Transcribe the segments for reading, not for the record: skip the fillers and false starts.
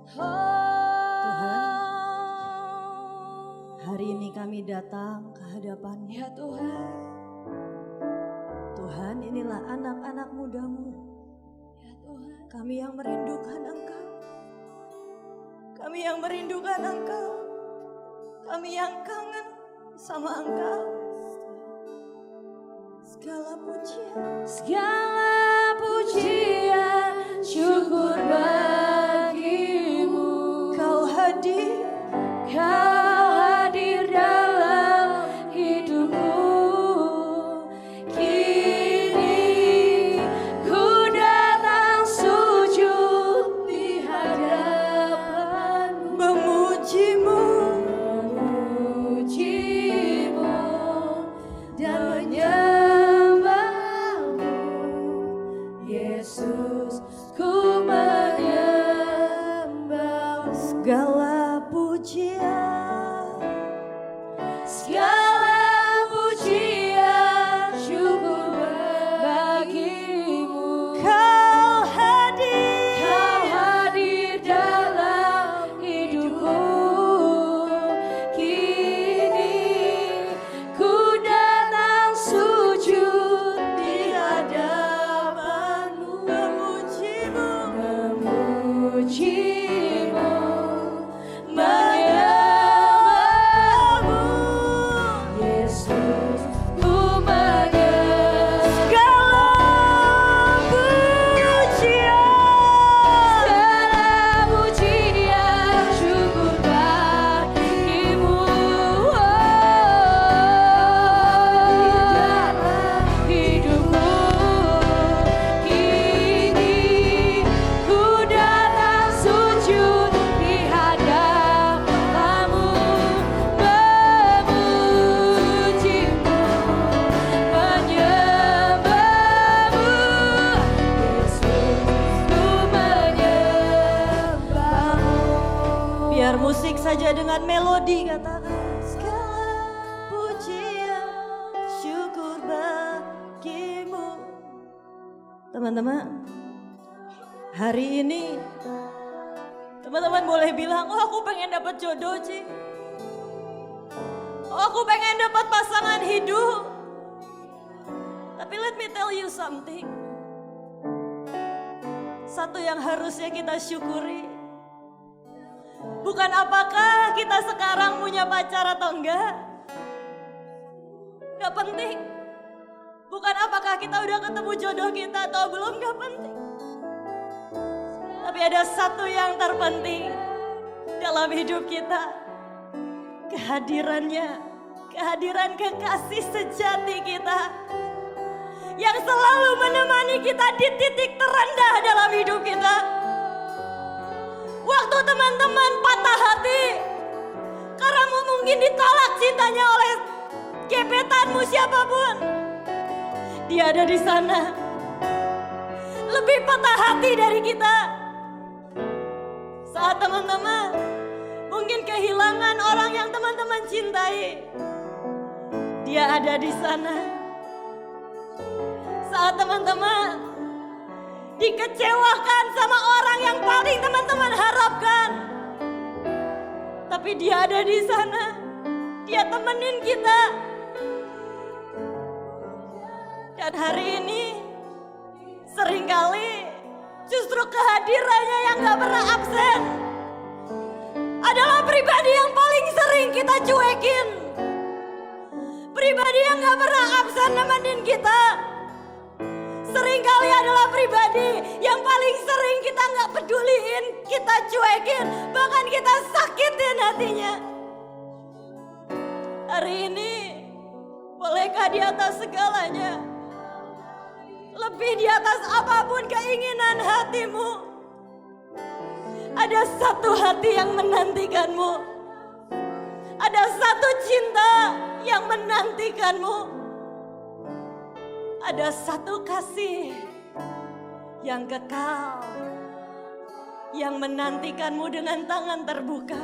Tuhan, hari ini kami datang ke hadapan-Mu. Ya Tuhan. Tuhan, inilah anak-anak muda-Mu. Ya Tuhan. Kami yang merindukan Engkau. Kami yang merindukan Engkau. Kami yang kangen sama Engkau. Segala pujian, Syukur bagimu. Kau hadir dalam hidupku. Kini ku datang sujud di hadapan-Mu, memuji-Mu dan menyembah-Mu. Yesus, ku menyembah. segala pujian. Syukur bagimu. Kau hadir dalam hidupku. Kini ku datang sujud di hadapan-Mu, memuji-Mu, menyembah-Mu. Yesus, ku segala pujian, syukur bagimu. Dalam hidupku, kini ku datang sujud di hadapan-Mu, memuji-Mu, menyembah-Mu. Yesus, ku menyembah-Mu. Biar musik saja dengan melodi katakan. Segala pujian, syukur bagimu. Teman-teman, hari ini teman-teman boleh bilang, oh aku pengen dapat jodoh Ci. Oh aku pengen dapat pasangan hidup. Tapi let me tell you something. Satu yang harusnya kita syukuri. Bukan apakah kita sekarang punya pacar atau enggak. Gak penting. Bukan apakah kita udah ketemu jodoh kita atau belum, gak penting. Tapi ada satu yang terpenting dalam hidup kita. Kehadirannya, kehadiran kekasih sejati kita. Yang selalu menemani kita di titik terendah dalam hidup kita. Waktu teman-teman patah hati karena mungkin ditolak cintanya oleh gebetanmu siapapun, dia ada di sana. Lebih patah hati dari kita. Saat teman-teman mungkin kehilangan orang yang teman-teman cintai, dia ada di sana. Saat teman-teman dikecewakan sama orang yang paling teman-teman harapkan, tapi dia ada di sana. Dia temenin kita. Dan hari ini seringkali justru kehadirannya yang gak pernah absen adalah pribadi yang paling sering kita cuekin. Pribadi yang gak pernah absen nemenin kita seringkali adalah pribadi yang paling sering kita gak peduliin, kita cuekin, bahkan kita sakitin hatinya. Hari ini bolehkah di atas segalanya, lebih di atas apapun keinginan hatimu, ada satu hati yang menantikanmu. Ada satu cinta yang menantikanmu. Ada satu kasih yang kekal, yang menantikanmu dengan tangan terbuka.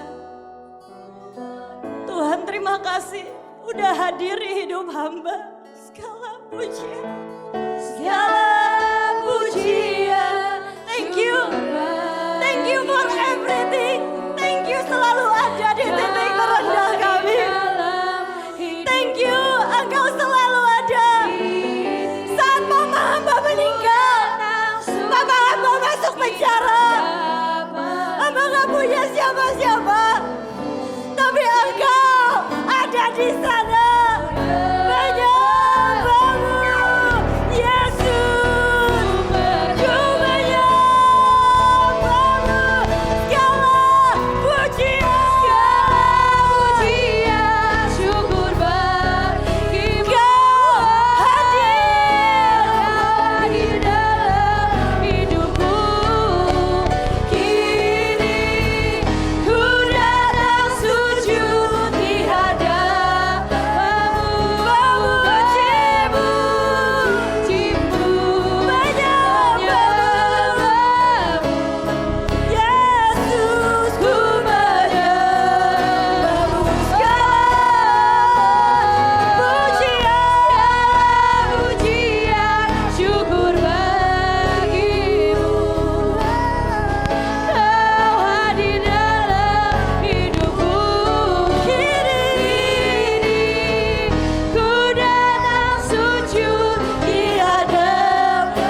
Tuhan, terima kasih udah hadir di hidup hamba. Segala pujian, segala pujian. Thank you for everything. di sana menyembahmu, Yesus. Ku menyembahmu, segala pujian, syukur bagimu. Kau hadir di dalam hidupku. Kini ku datang sujud di hadapanmu, memujimu, menyembahmu, Yesus. ku menyembahmu. Pujian, syukur bagimu. Kau hadir dalam hidupku. Kini ku datang sujud di hadapanmu,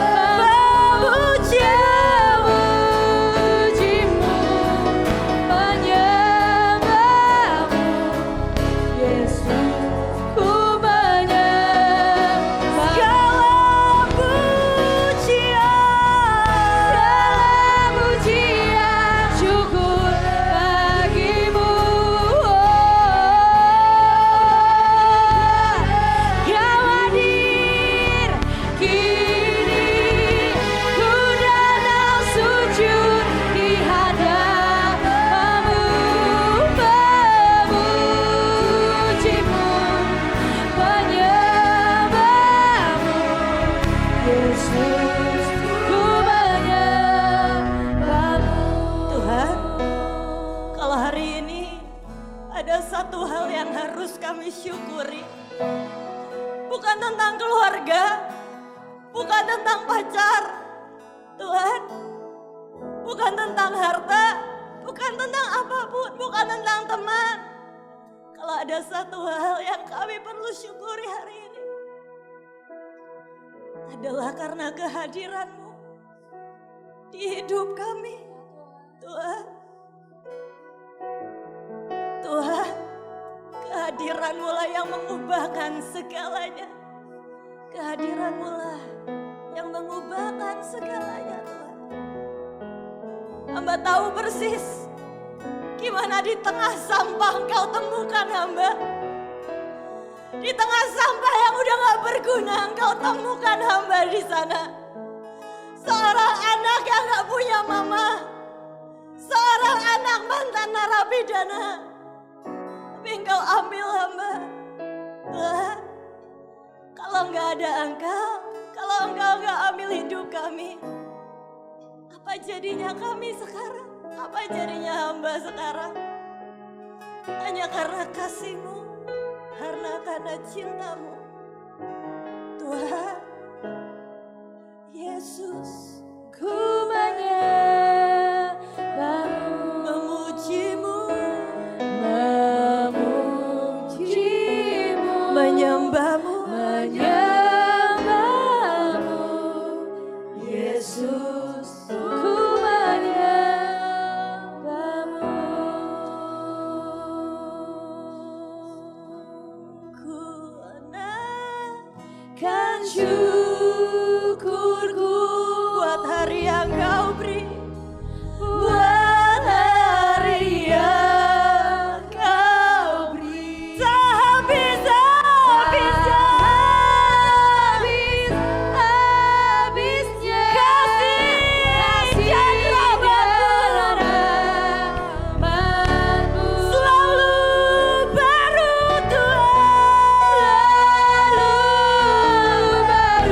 memujimu, menyembahmu, Yesus. Ku menyembahmu. Segala Pujian, syukur bagimu. Kau hadir, kini ku datang sujud di hadapanmu, memujimu, menyembahmu, Yesus. Ku menyembahmu. Tuhan, kalau hari ini ada satu hal yang harus kami syukuri. Bukan tentang keluarga, bukan tentang pacar, Tuhan. Bukan tentang harta, bukan tentang apapun, bukan tentang teman. Kalau ada satu hal yang kami perlu syukuri hari ini, adalah karena kehadiran-Mu di hidup kami, Tuhan. Tuhan, kehadiran-Mu lah yang mengubahkan segalanya. Kehadiran-Mu lah yang mengubahkan segalanya, Tuhan. Hamba tahu persis gimana di tengah sampah Engkau temukan hamba. Di tengah sampah yang udah gak berguna, Engkau temukan hamba di sana. Seorang anak yang gak punya mama, seorang anak mantan narapidana, tapi Engkau ambil hamba. Tuhan, kalau gak ada Engkau, kalau Engkau gak ambil hidup kami, apa jadinya kami sekarang? Apa jadinya hamba sekarang? Hanya karena kasih-Mu, karena cinta-Mu, Tuhan Yesus. Ku menyembahmu, Memuji-Mu, memujimu, menyembah-Mu, menyembahmu, Yesus. Ku menyembahmu. ku Kan syukurku buat hari yang Kau beri, buat hari yang Kau beri. sehabis-habisnya Habis-habisnya kasih dan rahmat-Mu selalu baru, Tuhan. selalu baru.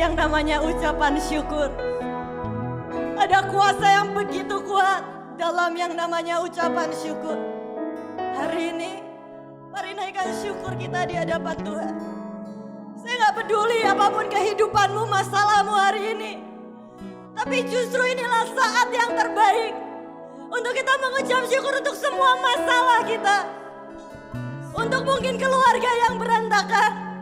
yang namanya ucapan syukur. Ada kuasa yang begitu kuat dalam yang namanya ucapan syukur. Hari ini, mari naikkan syukur kita di hadapan Tuhan. Saya gak peduli apapun kehidupanmu, masalahmu hari ini. Tapi justru inilah saat yang terbaik untuk kita mengucap syukur untuk semua masalah kita. Untuk mungkin keluarga yang berantakan.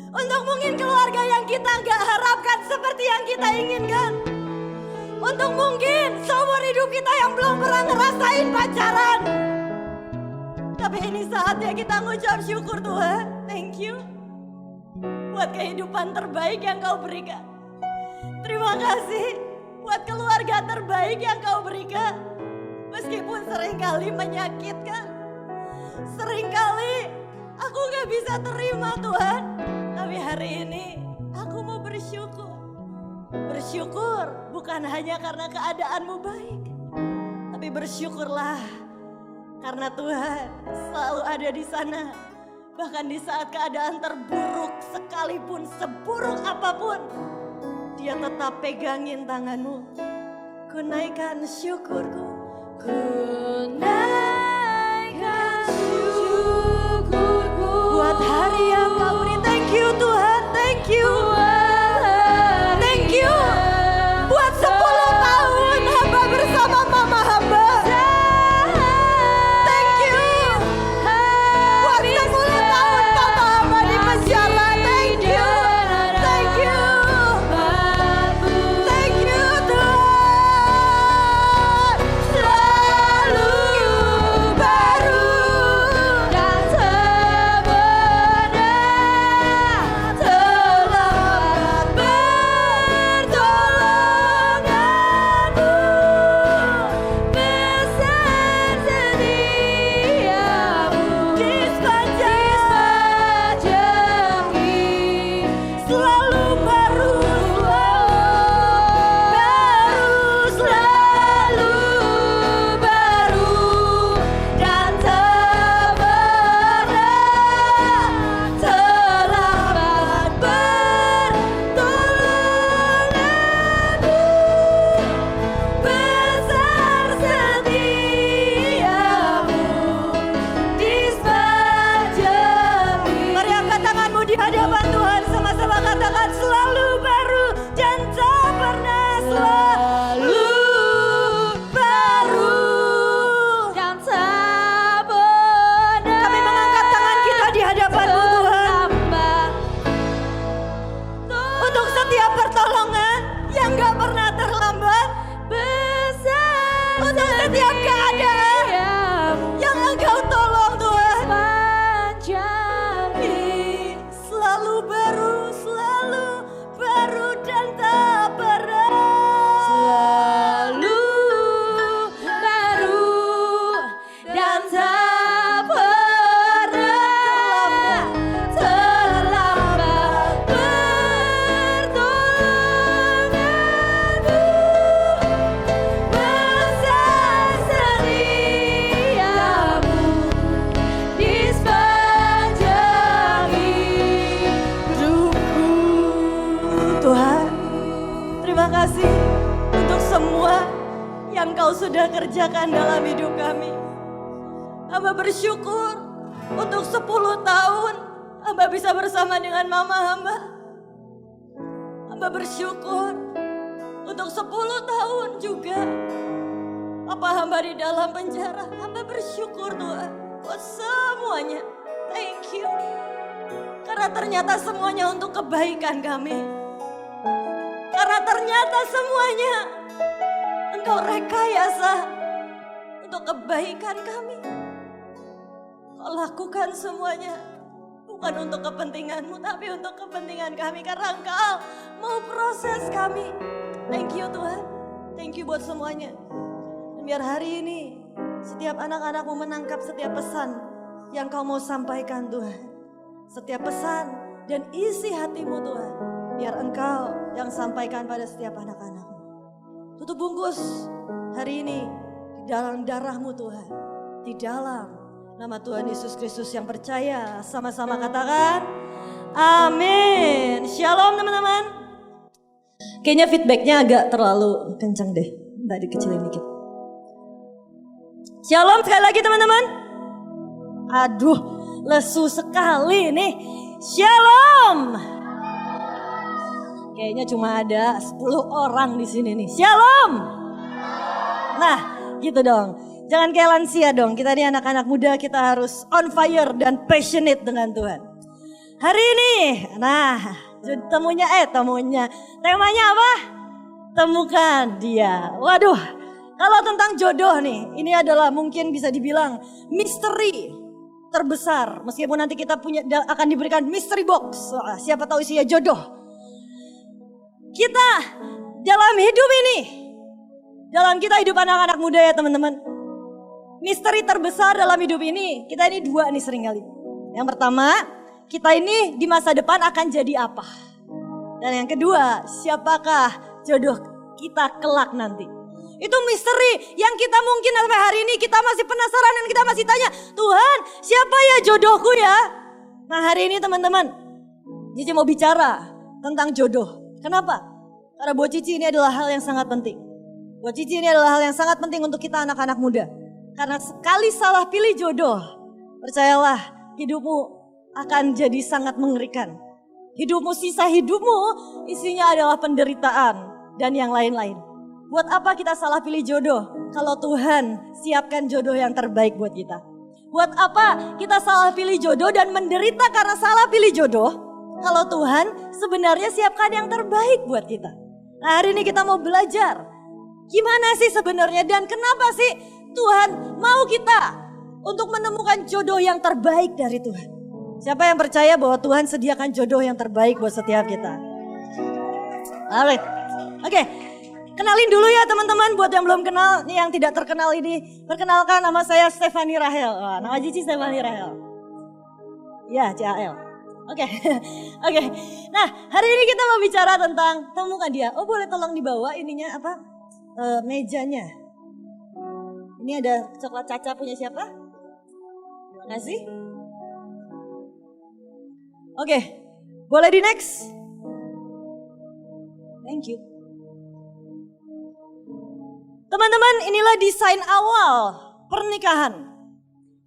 Untuk mungkin keluarga yang kita gak harapkan seperti yang kita inginkan. Untuk mungkin seumur hidup kita yang belum pernah ngerasain pacaran. Tapi ini saatnya kita ngucap syukur Tuhan. Thank you buat kehidupan terbaik yang Kau berikan. Terima kasih buat keluarga terbaik yang Kau berikan. Meskipun seringkali menyakitkan. Seringkali aku gak bisa terima Tuhan. Tapi hari ini aku mau bersyukur. Bersyukur bukan hanya karena keadaanmu baik. Tapi bersyukurlah karena Tuhan selalu ada di sana. Bahkan di saat keadaan terburuk sekalipun, seburuk apapun, Dia tetap pegangin tanganmu. Ku naikkan syukurku. Ku naikkan syukurku buat hari yang Kau beri. Thank you Tuhan, thank you. Thank you buat 10 tahun hamba bersama mama hamba. Thank you buat 10 tahun papa hamba di penjara. Thank you. Thank you. Thank you Tuhan. Selalu baru dan sebenar terlambat pertolonganmu. Besar setiamu di sepanjang hidup. Selalu baru, selalu baru dan terlambat pertolonganmu. Besar setiamu di sepanjang hidup. Mari angkat tanganmu di hadapan Tuhan, sama-sama katakan selalu baru dan tak pernah selalu baru dan tak pernah. Kami mengangkat tangan kita di hadapan-Mu Tuhan, untuk setiap pertolongan yang gak pernah terlambat. Untuk setiap keadaan yang Engkau tolong Tuhan. Selalu baru dan tak pernah. Selalu baru dan tak pernah terlambat pertolonganmu. Besar setiamu di sepanjang hidupku. Tuhan, terima kasih untuk semua yang Kau sudah kerjakan dalam hidup kami. Hamba bersyukur untuk 10 tahun hamba bisa bersama dengan mama hamba. Hamba bersyukur untuk 10 tahun juga papa hamba di dalam penjara. Hamba bersyukur Tuhan buat semuanya. Thank you. Karena ternyata semuanya untuk kebaikan kami. Karena ternyata semuanya Engkau rekayasa untuk kebaikan kami. Kau lakukan semuanya bukan untuk kepentinganmu, tapi untuk kepentingan kami. Karena Engkau mau proses kami. Thank you Tuhan. Thank you buat semuanya. Dan biar hari ini setiap anak-anakmu menangkap setiap pesan yang Kau mau sampaikan Tuhan. Setiap pesan dan isi hatimu Tuhan. Biar Engkau yang sampaikan pada setiap anak-anakmu. Tutup bungkus hari ini di dalam darah-Mu Tuhan. Di dalam nama Tuhan Yesus Kristus yang percaya. Sama-sama katakan amin. Shalom teman-teman. Kayaknya feedbacknya agak terlalu kencang deh. Ntar dikecilin dikit. Shalom sekali lagi teman-teman. Aduh, lesu sekali nih. Shalom. Kayaknya cuma ada 10 orang di sini nih. Shalom. Nah, gitu dong. Jangan kayak lansia dong. Kita ini anak-anak muda, kita harus on fire dan passionate dengan Tuhan. Hari ini, temanya apa? Temukan dia. Waduh, kalau tentang jodoh nih, ini adalah mungkin bisa dibilang misteri terbesar. Meskipun nanti kita akan diberikan mystery box. Wah, siapa tahu isinya jodoh. Kita dalam hidup ini, dalam kita hidup anak-anak muda ya teman-teman. Misteri terbesar dalam hidup ini, kita ini dua nih seringkali. Yang pertama, kita ini di masa depan akan jadi apa? Dan yang kedua, siapakah jodoh kita kelak nanti? Itu misteri yang kita mungkin sampai hari ini kita masih penasaran dan kita masih tanya, Tuhan siapa ya jodohku ya? Nah hari ini teman-teman, Cici mau bicara tentang jodoh. Kenapa? Karena buat Cici ini adalah hal yang sangat penting. Buat Cici ini adalah hal yang sangat penting untuk kita anak-anak muda. Karena sekali salah pilih jodoh, percayalah hidupmu akan jadi sangat mengerikan. Hidupmu, sisa hidupmu isinya adalah penderitaan dan yang lain-lain. Buat apa kita salah pilih jodoh kalau Tuhan siapkan jodoh yang terbaik buat kita? Buat apa kita salah pilih jodoh dan menderita karena salah pilih jodoh kalau Tuhan sebenarnya siapkan yang terbaik buat kita? Nah hari ini kita mau belajar gimana sih sebenarnya dan kenapa sih Tuhan mau kita untuk menemukan jodoh yang terbaik dari Tuhan. Siapa yang percaya bahwa Tuhan sediakan jodoh yang terbaik buat setiap kita? Alright, oke. Kenalin dulu ya teman-teman, buat yang belum kenal, nih yang tidak terkenal ini. Perkenalkan, nama saya Stephanie Rahel. Wah, nama Cici Stephanie Rahel. Ya, CAL. Oke. Oke. Nah, hari ini kita mau bicara tentang temukan dia. Oh, boleh tolong dibawa ininya apa? Mejanya. Ini ada coklat Caca punya siapa? Terima kasih. Oke. Boleh di next? Thank you. Teman-teman, inilah desain awal pernikahan.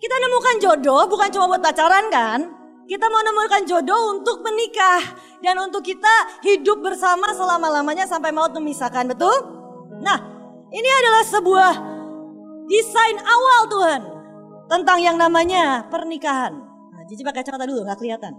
Kita nemukan jodoh bukan cuma buat pacaran kan? Kita mau nemukan jodoh untuk menikah. Dan untuk kita hidup bersama selama-lamanya sampai maut memisahkan, betul? Nah, ini adalah sebuah desain awal Tuhan. Tentang yang namanya pernikahan. Nah, Cici pakai kacamata dulu, gak kelihatan.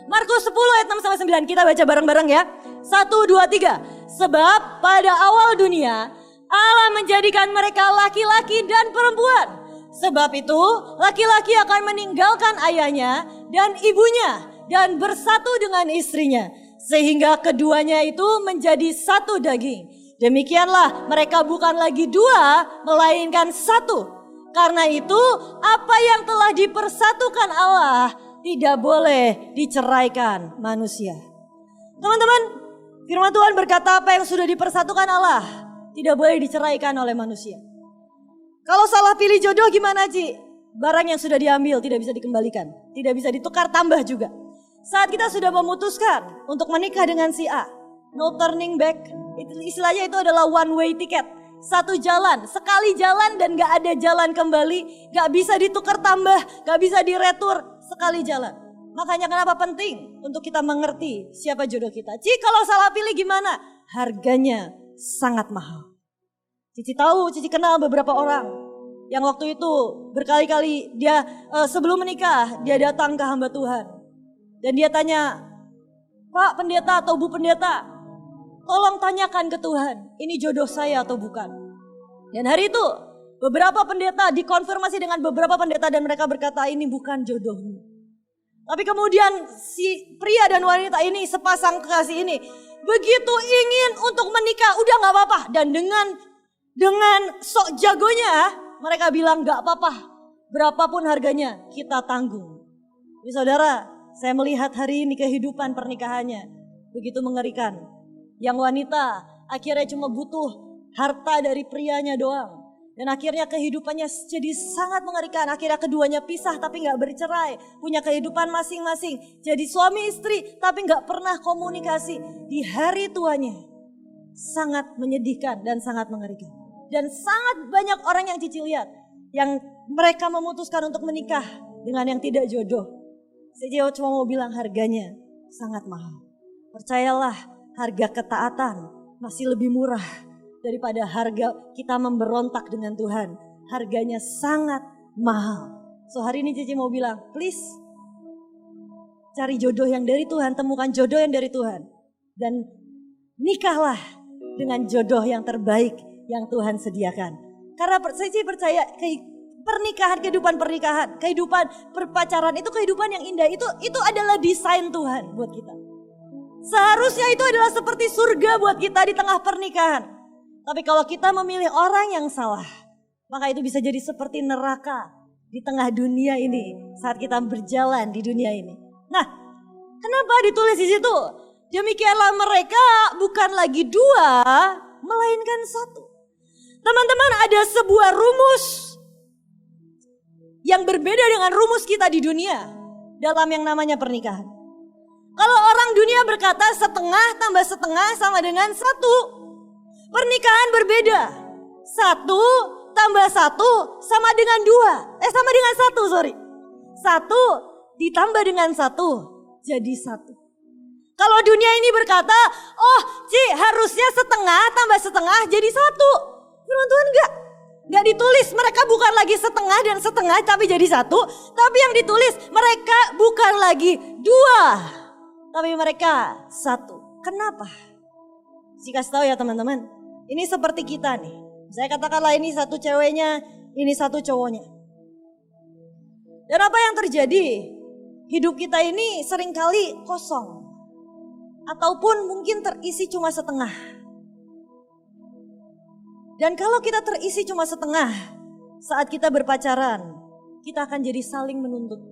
Markus 10 ayat 6-9, kita baca bareng-bareng ya. 1, 2, 3. Sebab pada awal dunia Allah menjadikan mereka laki-laki dan perempuan. Sebab itu laki-laki akan meninggalkan ayahnya dan ibunya dan bersatu dengan istrinya. Sehingga keduanya itu menjadi satu daging. Demikianlah mereka bukan lagi dua melainkan satu. Karena itu apa yang telah dipersatukan Allah tidak boleh diceraikan manusia. Teman-teman, firman Tuhan berkata apa yang sudah dipersatukan Allah tidak boleh diceraikan oleh manusia. Kalau salah pilih jodoh gimana Ci? Barang yang sudah diambil tidak bisa dikembalikan. Tidak bisa ditukar tambah juga. Saat kita sudah memutuskan untuk menikah dengan si A, no turning back. Istilahnya itu adalah one way ticket. Satu jalan, sekali jalan dan gak ada jalan kembali. Gak bisa ditukar tambah, gak bisa diretur, sekali jalan. Makanya kenapa penting untuk kita mengerti siapa jodoh kita. Ci kalau salah pilih gimana? Harganya sangat mahal. Cici tahu, Cici kenal beberapa orang yang waktu itu berkali-kali dia sebelum menikah dia datang ke hamba Tuhan. Dan dia tanya, Pak pendeta atau Bu pendeta, tolong tanyakan ke Tuhan, ini jodoh saya atau bukan. Dan hari itu beberapa pendeta dikonfirmasi dengan beberapa pendeta dan mereka berkata ini bukan jodohmu. Tapi kemudian si pria dan wanita ini, sepasang kekasih ini begitu ingin untuk menikah, udah gak apa-apa. Dan dengan sok jagonya mereka bilang gak apa-apa, berapapun harganya kita tanggung. Jadi saudara, saya melihat hari ini kehidupan pernikahannya begitu mengerikan. Yang wanita akhirnya cuma butuh harta dari prianya doang. Dan akhirnya kehidupannya jadi sangat mengerikan. Akhirnya keduanya pisah tapi gak bercerai. Punya kehidupan masing-masing. Jadi suami istri tapi gak pernah komunikasi. Di hari tuanya sangat menyedihkan dan sangat mengerikan. Dan sangat banyak orang yang Cici lihat. Yang mereka memutuskan untuk menikah dengan yang tidak jodoh. Cici cuma mau bilang harganya sangat mahal. Percayalah, harga ketaatan masih lebih murah daripada harga kita memberontak dengan Tuhan. Harganya sangat mahal. So hari ini Cici mau bilang, please cari jodoh yang dari Tuhan, temukan jodoh yang dari Tuhan. Dan nikahlah dengan jodoh yang terbaik yang Tuhan sediakan. Karena Cici percaya pernikahan, kehidupan pernikahan, kehidupan berpacaran itu kehidupan yang indah. Itu adalah desain Tuhan buat kita. Seharusnya itu adalah seperti surga buat kita di tengah pernikahan. Tapi kalau kita memilih orang yang salah, maka itu bisa jadi seperti neraka di tengah dunia ini saat kita berjalan di dunia ini. Nah, kenapa ditulis di situ? Demikianlah mereka bukan lagi dua, melainkan satu. Teman-teman, ada sebuah rumus yang berbeda dengan rumus kita di dunia dalam yang namanya pernikahan. Kalau orang dunia berkata setengah tambah setengah sama dengan satu. Pernikahan berbeda. 1 tambah 1 sama dengan 2. Sama dengan 1, 1 ditambah dengan 1 jadi 1. Kalau dunia ini berkata, oh Ci harusnya setengah tambah setengah jadi 1. Firman Tuhan enggak ditulis mereka bukan lagi setengah dan setengah tapi jadi 1. Tapi yang ditulis mereka bukan lagi 2. Tapi mereka 1. Kenapa? Ci kasih tahu ya teman-teman. Ini seperti kita nih. Saya katakanlah ini satu ceweknya, ini satu cowoknya. Dan apa yang terjadi? Hidup kita ini seringkali kosong. Ataupun mungkin terisi cuma setengah. Dan kalau kita terisi cuma setengah, saat kita berpacaran, kita akan jadi saling menuntut.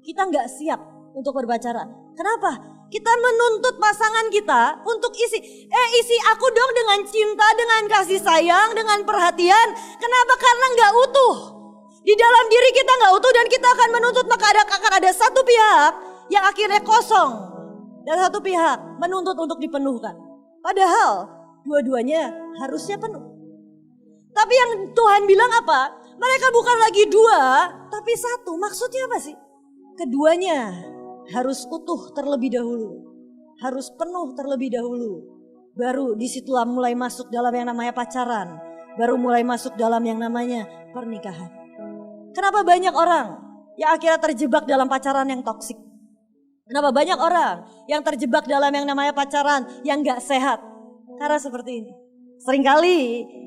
Kita gak siap untuk berpacaran. Kenapa? Kita menuntut pasangan kita untuk isi aku dong dengan cinta, dengan kasih sayang, dengan perhatian. Kenapa? Karena gak utuh. Di dalam diri kita gak utuh dan kita akan menuntut, maka akan ada satu pihak yang akhirnya kosong. Dan satu pihak menuntut untuk dipenuhkan. Padahal dua-duanya harusnya penuh. Tapi yang Tuhan bilang apa? Mereka bukan lagi 2, tapi 1. Maksudnya apa sih? Keduanya harus utuh terlebih dahulu. Harus penuh terlebih dahulu. Baru disitulah mulai masuk dalam yang namanya pacaran. Baru mulai masuk dalam yang namanya pernikahan. Kenapa banyak orang yang akhirnya terjebak dalam pacaran yang toksik? Kenapa banyak orang yang terjebak dalam yang namanya pacaran yang gak sehat? Karena seperti ini. Seringkali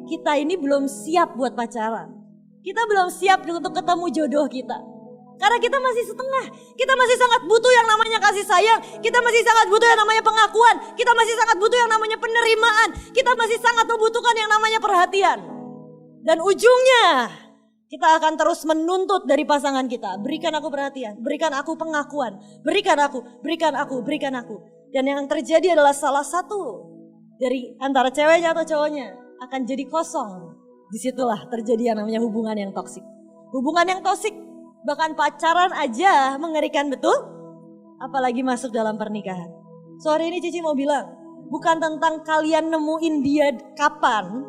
kita ini belum siap buat pacaran. Kita belum siap untuk ketemu jodoh kita. Karena kita masih setengah, kita masih sangat butuh yang namanya kasih sayang, kita masih sangat butuh yang namanya pengakuan, kita masih sangat butuh yang namanya penerimaan, kita masih sangat membutuhkan yang namanya perhatian. Dan ujungnya kita akan terus menuntut dari pasangan kita, berikan aku perhatian, berikan aku pengakuan, berikan aku. Dan yang terjadi adalah salah satu dari antara ceweknya atau cowoknya akan jadi kosong. Disitulah terjadi yang namanya hubungan yang toksik. Hubungan yang toksik. Bahkan pacaran aja mengerikan betul, apalagi masuk dalam pernikahan. Sore ini Cici mau bilang, bukan tentang kalian nemuin dia kapan,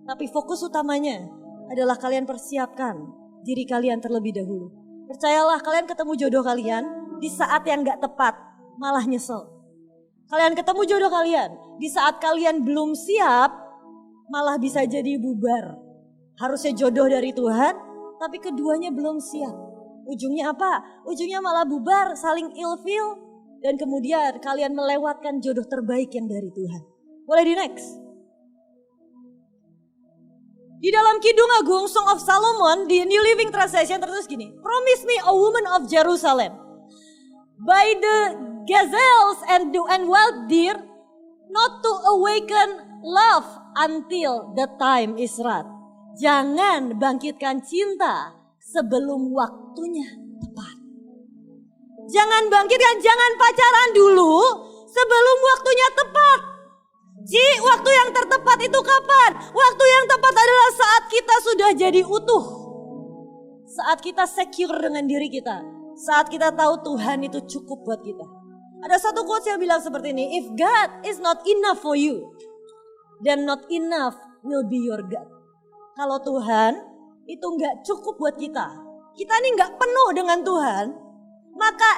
tapi fokus utamanya adalah kalian persiapkan diri kalian terlebih dahulu. Percayalah, kalian ketemu jodoh kalian di saat yang gak tepat, malah nyesel. Kalian ketemu jodoh kalian di saat kalian belum siap, malah bisa jadi bubar. Harusnya jodoh dari Tuhan, tapi keduanya belum siap. Ujungnya apa? Ujungnya malah bubar, saling ilfil. Dan kemudian kalian melewatkan jodoh terbaik yang dari Tuhan. Boleh di next. Di dalam Kidung Agung Song of Solomon di New Living Translation tertulis gini. Promise me a woman of Jerusalem. By the gazelles and wild deer, not to awaken love until the time is right. Jangan bangkitkan cinta sebelum waktunya tepat. Jangan pacaran dulu sebelum waktunya tepat. Waktu yang tertepat itu kapan? Waktu yang tepat adalah saat kita sudah jadi utuh. Saat kita secure dengan diri kita. Saat kita tahu Tuhan itu cukup buat kita. Ada satu quotes yang bilang seperti ini. If God is not enough for you, then not enough will be your God. Kalau Tuhan itu gak cukup buat kita. Kita ini gak penuh dengan Tuhan. Maka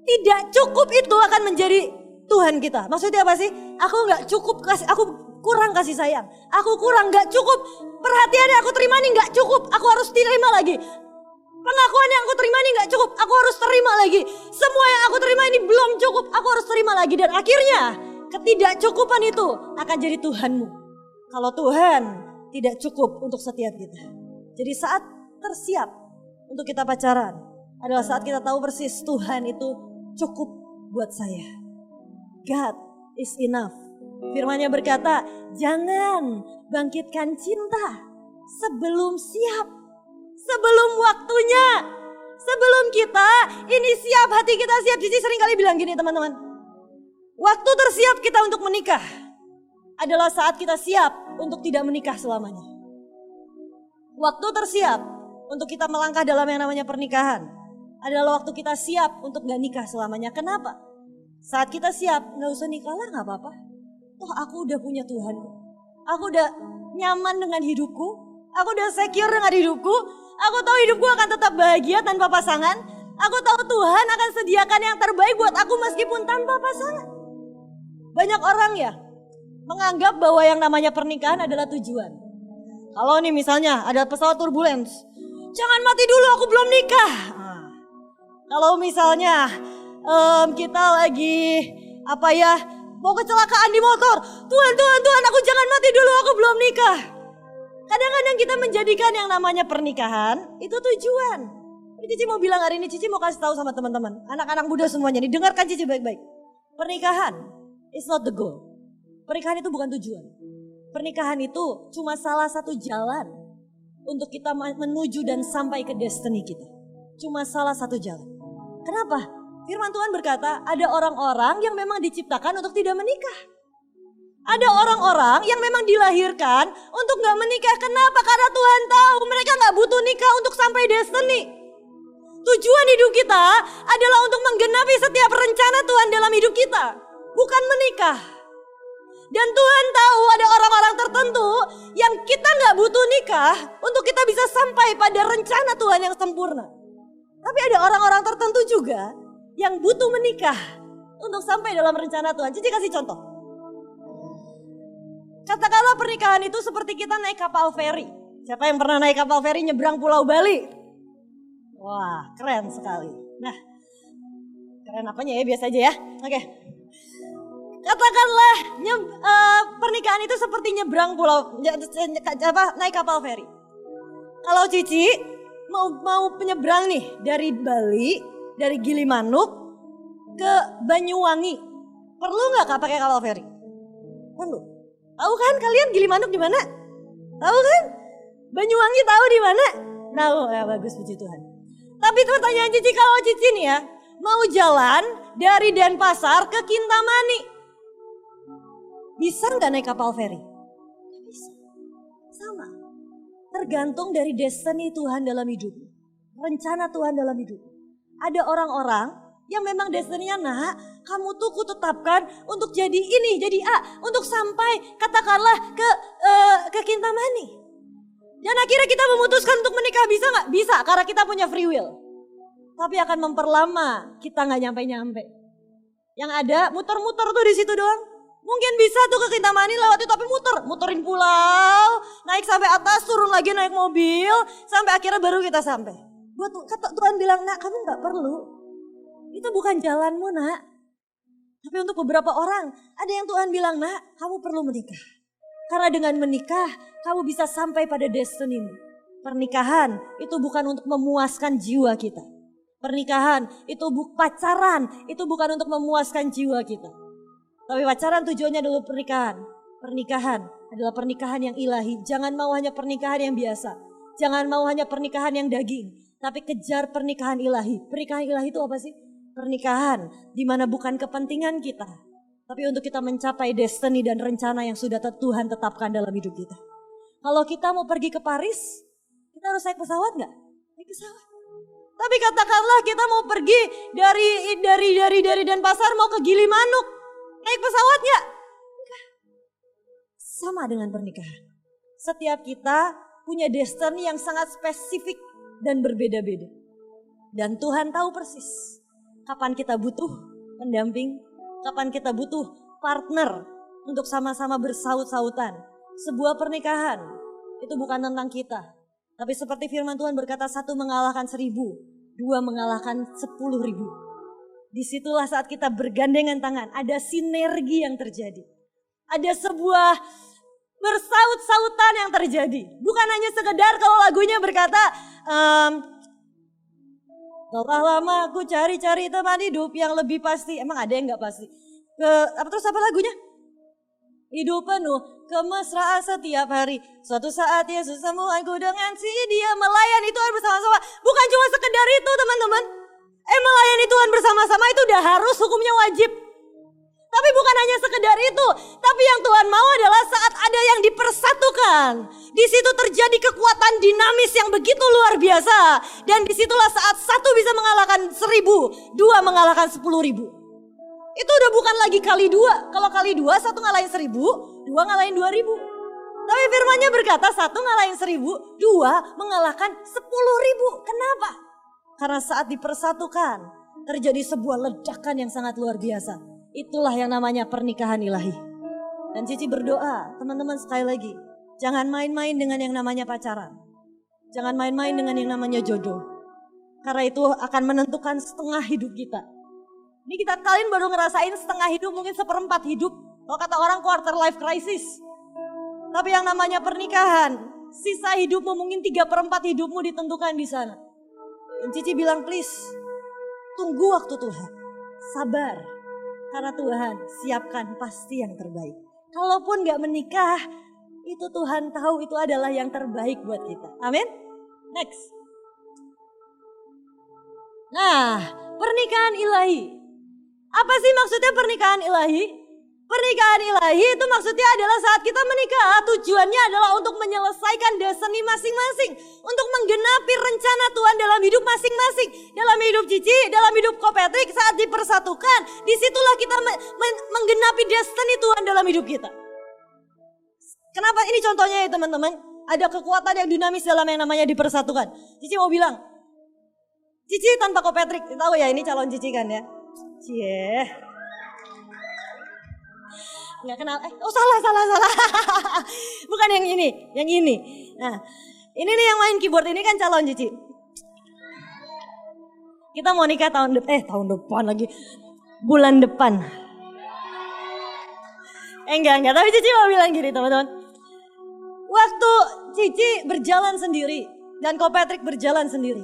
tidak cukup itu akan menjadi Tuhan kita. Maksudnya apa sih? Aku gak cukup kasih, aku kurang kasih sayang. Aku kurang gak cukup. Perhatian yang aku terima ini gak cukup. Aku harus terima lagi. Pengakuan yang aku terima ini gak cukup. Aku harus terima lagi. Semua yang aku terima ini belum cukup. Aku harus terima lagi. Dan akhirnya ketidakcukupan itu akan jadi Tuhanmu. Kalau Tuhan tidak cukup untuk setiap kita. Jadi saat tersiap untuk kita pacaran adalah saat kita tahu persis Tuhan itu cukup buat saya. God is enough. Firman-Nya berkata, jangan bangkitkan cinta sebelum siap. Sebelum waktunya. Sebelum kita ini siap, hati kita siap. Cici sering kali bilang gini teman-teman. Waktu tersiap kita untuk menikah adalah saat kita siap untuk tidak menikah selamanya. Waktu tersiap untuk kita melangkah dalam yang namanya pernikahan adalah waktu kita siap untuk gak nikah selamanya. Kenapa? Saat kita siap, gak usah nikah lah gak apa-apa. Toh aku udah punya Tuhan. Aku udah nyaman dengan hidupku. Aku udah secure dengan hidupku. Aku tahu hidupku akan tetap bahagia tanpa pasangan. Aku tahu Tuhan akan sediakan yang terbaik buat aku meskipun tanpa pasangan. Banyak orang ya menganggap bahwa yang namanya pernikahan adalah tujuan. Kalau nih misalnya ada pesawat turbulence. Jangan mati dulu, aku belum nikah. Kalau misalnya kita lagi mau kecelakaan di motor. Tuhan, aku jangan mati dulu, aku belum nikah. Kadang-kadang kita menjadikan yang namanya pernikahan itu tujuan. Ini Cici mau bilang hari ini, Cici mau kasih tahu sama teman-teman, anak-anak muda semuanya nih, dengarkan Cici baik-baik. Pernikahan is not the goal. Pernikahan itu bukan tujuan. Pernikahan itu cuma salah satu jalan untuk kita menuju dan sampai ke destiny kita. Cuma salah satu jalan. Kenapa? Firman Tuhan berkata, ada orang-orang yang memang diciptakan untuk tidak menikah. Ada orang-orang yang memang dilahirkan untuk gak menikah. Kenapa? Karena Tuhan tahu mereka gak butuh nikah untuk sampai destiny. Tujuan hidup kita adalah untuk menggenapi setiap rencana Tuhan dalam hidup kita. Bukan menikah. Dan Tuhan tahu ada orang-orang tertentu yang kita gak butuh nikah untuk kita bisa sampai pada rencana Tuhan yang sempurna. Tapi ada orang-orang tertentu juga yang butuh menikah untuk sampai dalam rencana Tuhan. Jadi kasih contoh. Katakanlah pernikahan itu seperti kita naik kapal feri. Siapa yang pernah naik kapal feri nyebrang Pulau Bali? Wah, keren sekali. Nah, keren apanya ya, biasa aja ya. Oke. Katakanlah pernikahan itu seperti nyebrang naik kapal feri. Kalau Cici mau penyeberang nih dari Bali, dari Gilimanuk ke Banyuwangi, perlu nggak Kak pakai kapal feri? Perlu. Tahu kan kalian Gilimanuk di mana? Tahu kan? Banyuwangi tahu di mana? Tahu, ya bagus, puji Tuhan. Tapi pertanyaan Cici, kalau Cici nih ya mau jalan dari Denpasar ke Kintamani, bisa nggak naik kapal feri? Bisa. Sama. Tergantung dari destiny Tuhan dalam hidup, rencana Tuhan dalam hidup. Ada orang-orang yang memang destiny-nya, nak, kamu tuh kutetapkan untuk jadi ini, jadi A, untuk sampai katakanlah ke Kintamani. Dan akhirnya kita memutuskan untuk menikah, bisa nggak? Bisa, karena kita punya free will. Tapi akan memperlama, kita nggak nyampe-nyampe. Yang ada muter-muter tuh di situ doang. Mungkin bisa tuh ke Kintamani lewat itu, tapi muterin pulau, naik sampai atas, turun lagi naik mobil, sampai akhirnya baru kita sampai. Kata Tuhan bilang, nak, kamu nggak perlu. Itu bukan jalanmu, nak. Tapi untuk beberapa orang, ada yang Tuhan bilang, nak, kamu perlu menikah. Karena dengan menikah, kamu bisa sampai pada destiny-mu. Pernikahan itu bukan untuk memuaskan jiwa kita. Pernikahan itu pacaran, itu bukan untuk memuaskan jiwa kita. Tapi pacaran tujuannya adalah pernikahan. Pernikahan adalah pernikahan yang ilahi. Jangan mau hanya pernikahan yang biasa. Jangan mau hanya pernikahan yang daging. Tapi kejar pernikahan ilahi. Pernikahan ilahi itu apa sih? Pernikahan di mana bukan kepentingan kita, Tapi untuk kita mencapai destiny dan rencana yang sudah Tuhan tetapkan dalam hidup kita. Kalau kita mau pergi ke Paris, kita harus naik pesawat nggak? Naik pesawat. Tapi katakanlah kita mau pergi dari Denpasar mau ke Gilimanuk, naik pesawat nggak? Enggak. Sama dengan pernikahan. Setiap kita punya destiny yang sangat spesifik dan berbeda-beda. Dan Tuhan tahu persis kapan kita butuh pendamping, kapan kita butuh partner untuk sama-sama bersaut-sautan. Sebuah pernikahan itu bukan tentang kita. Tapi seperti firman Tuhan berkata, 1 mengalahkan 1000, 2 mengalahkan 10.000. Disitulah saat kita bergandengan tangan, ada sinergi yang terjadi. Ada sebuah bersaut-sautan yang terjadi. Bukan hanya sekedar kalau lagunya berkata, telah lama aku cari-cari teman hidup yang lebih pasti. Emang ada yang gak pasti? Terus apa lagunya? Hidup penuh kemesraan setiap hari. Suatu saat Yesus sembuhku dengan si dia melayani Tuhan bersama-sama. Bukan cuma sekedar itu teman-teman. Melayani Tuhan bersama-sama itu udah harus, hukumnya wajib. Tapi bukan hanya sekedar itu. Tapi yang Tuhan mau adalah saat ada yang dipersatukan. Di situ terjadi kekuatan dinamis yang begitu luar biasa. Dan disitulah saat 1 bisa mengalahkan 1000, 2 mengalahkan 10.000. Itu udah bukan lagi kali 2. Kalau kali 2, 1 ngalahin 1000, 2 ngalahin 2000. Tapi firmannya berkata 1 ngalahin 1000, 2 mengalahkan 10.000. Kenapa? Karena saat dipersatukan terjadi sebuah ledakan yang sangat luar biasa. Itulah yang namanya pernikahan ilahi. Dan Cici berdoa, teman-teman sekali lagi, jangan main-main dengan yang namanya pacaran. Jangan main-main dengan yang namanya jodoh. Karena itu akan menentukan setengah hidup kita. Ini kalian baru ngerasain setengah hidup, mungkin 1/4 hidup. Kalau kata orang quarter life crisis. Tapi yang namanya pernikahan, sisa hidupmu mungkin 3/4 hidupmu ditentukan di sana. Dan Cici bilang please, tunggu waktu Tuhan. Sabar. Karena Tuhan siapkan pasti yang terbaik. Kalaupun gak menikah, itu Tuhan tahu itu adalah yang terbaik buat kita. Amin. Next. Nah, pernikahan ilahi. Apa sih maksudnya pernikahan ilahi? Pernikahan ilahi itu maksudnya adalah saat kita menikah, tujuannya adalah untuk menyelesaikan destiny masing-masing. Untuk menggenapi rencana Tuhan dalam hidup masing-masing. Dalam hidup Cici, dalam hidup Ko Patrick saat dipersatukan. Disitulah kita menggenapi destiny Tuhan dalam hidup kita. Kenapa ini contohnya ya teman-teman? Ada kekuatan yang dinamis dalam yang namanya dipersatukan. Cici mau bilang, Cici tanpa Ko Patrick, tahu ya ini calon Cici kan ya? Cie. Nggak kenal, salah. Bukan yang ini, yang ini. Nah, ini nih yang main keyboard ini kan calon Cici. Kita mau nikah tahun depan lagi. Bulan depan. Enggak, tapi Cici mau bilang gini teman-teman. Waktu Cici berjalan sendiri dan Ko Patrick berjalan sendiri.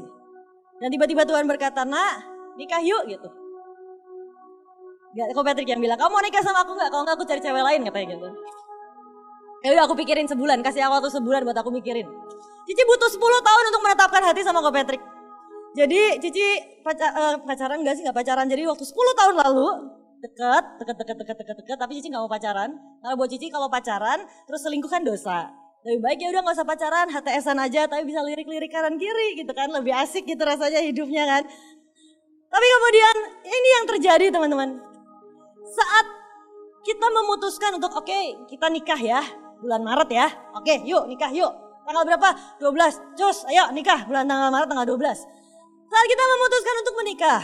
Dan tiba-tiba Tuhan berkata, "Nak, nikah yuk," gitu. Ko Patrick yang bilang, "Kamu mau nikah sama aku gak? Kalau gak aku cari cewek lain," katanya gitu. Ya udah aku pikirin sebulan, kasih aku waktu sebulan buat aku mikirin. Cici butuh 10 tahun untuk menetapkan hati sama Ko Patrick. Jadi Cici pacaran gak sih? Gak pacaran. Jadi waktu 10 tahun lalu deket, tapi Cici gak mau pacaran. Karena buat Cici kalau pacaran terus selingkuh kan dosa. Lebih baik ya udah gak usah pacaran, HTS-an aja tapi bisa lirik-lirik kanan kiri gitu kan. Lebih asik gitu rasanya hidupnya kan. Tapi kemudian ini yang terjadi teman-teman. Saat kita memutuskan untuk kita nikah ya, bulan Maret ya. Oke, yuk nikah yuk. Tanggal berapa? 12. Cus, ayo nikah bulan tanggal Maret tanggal 12. Saat kita memutuskan untuk menikah,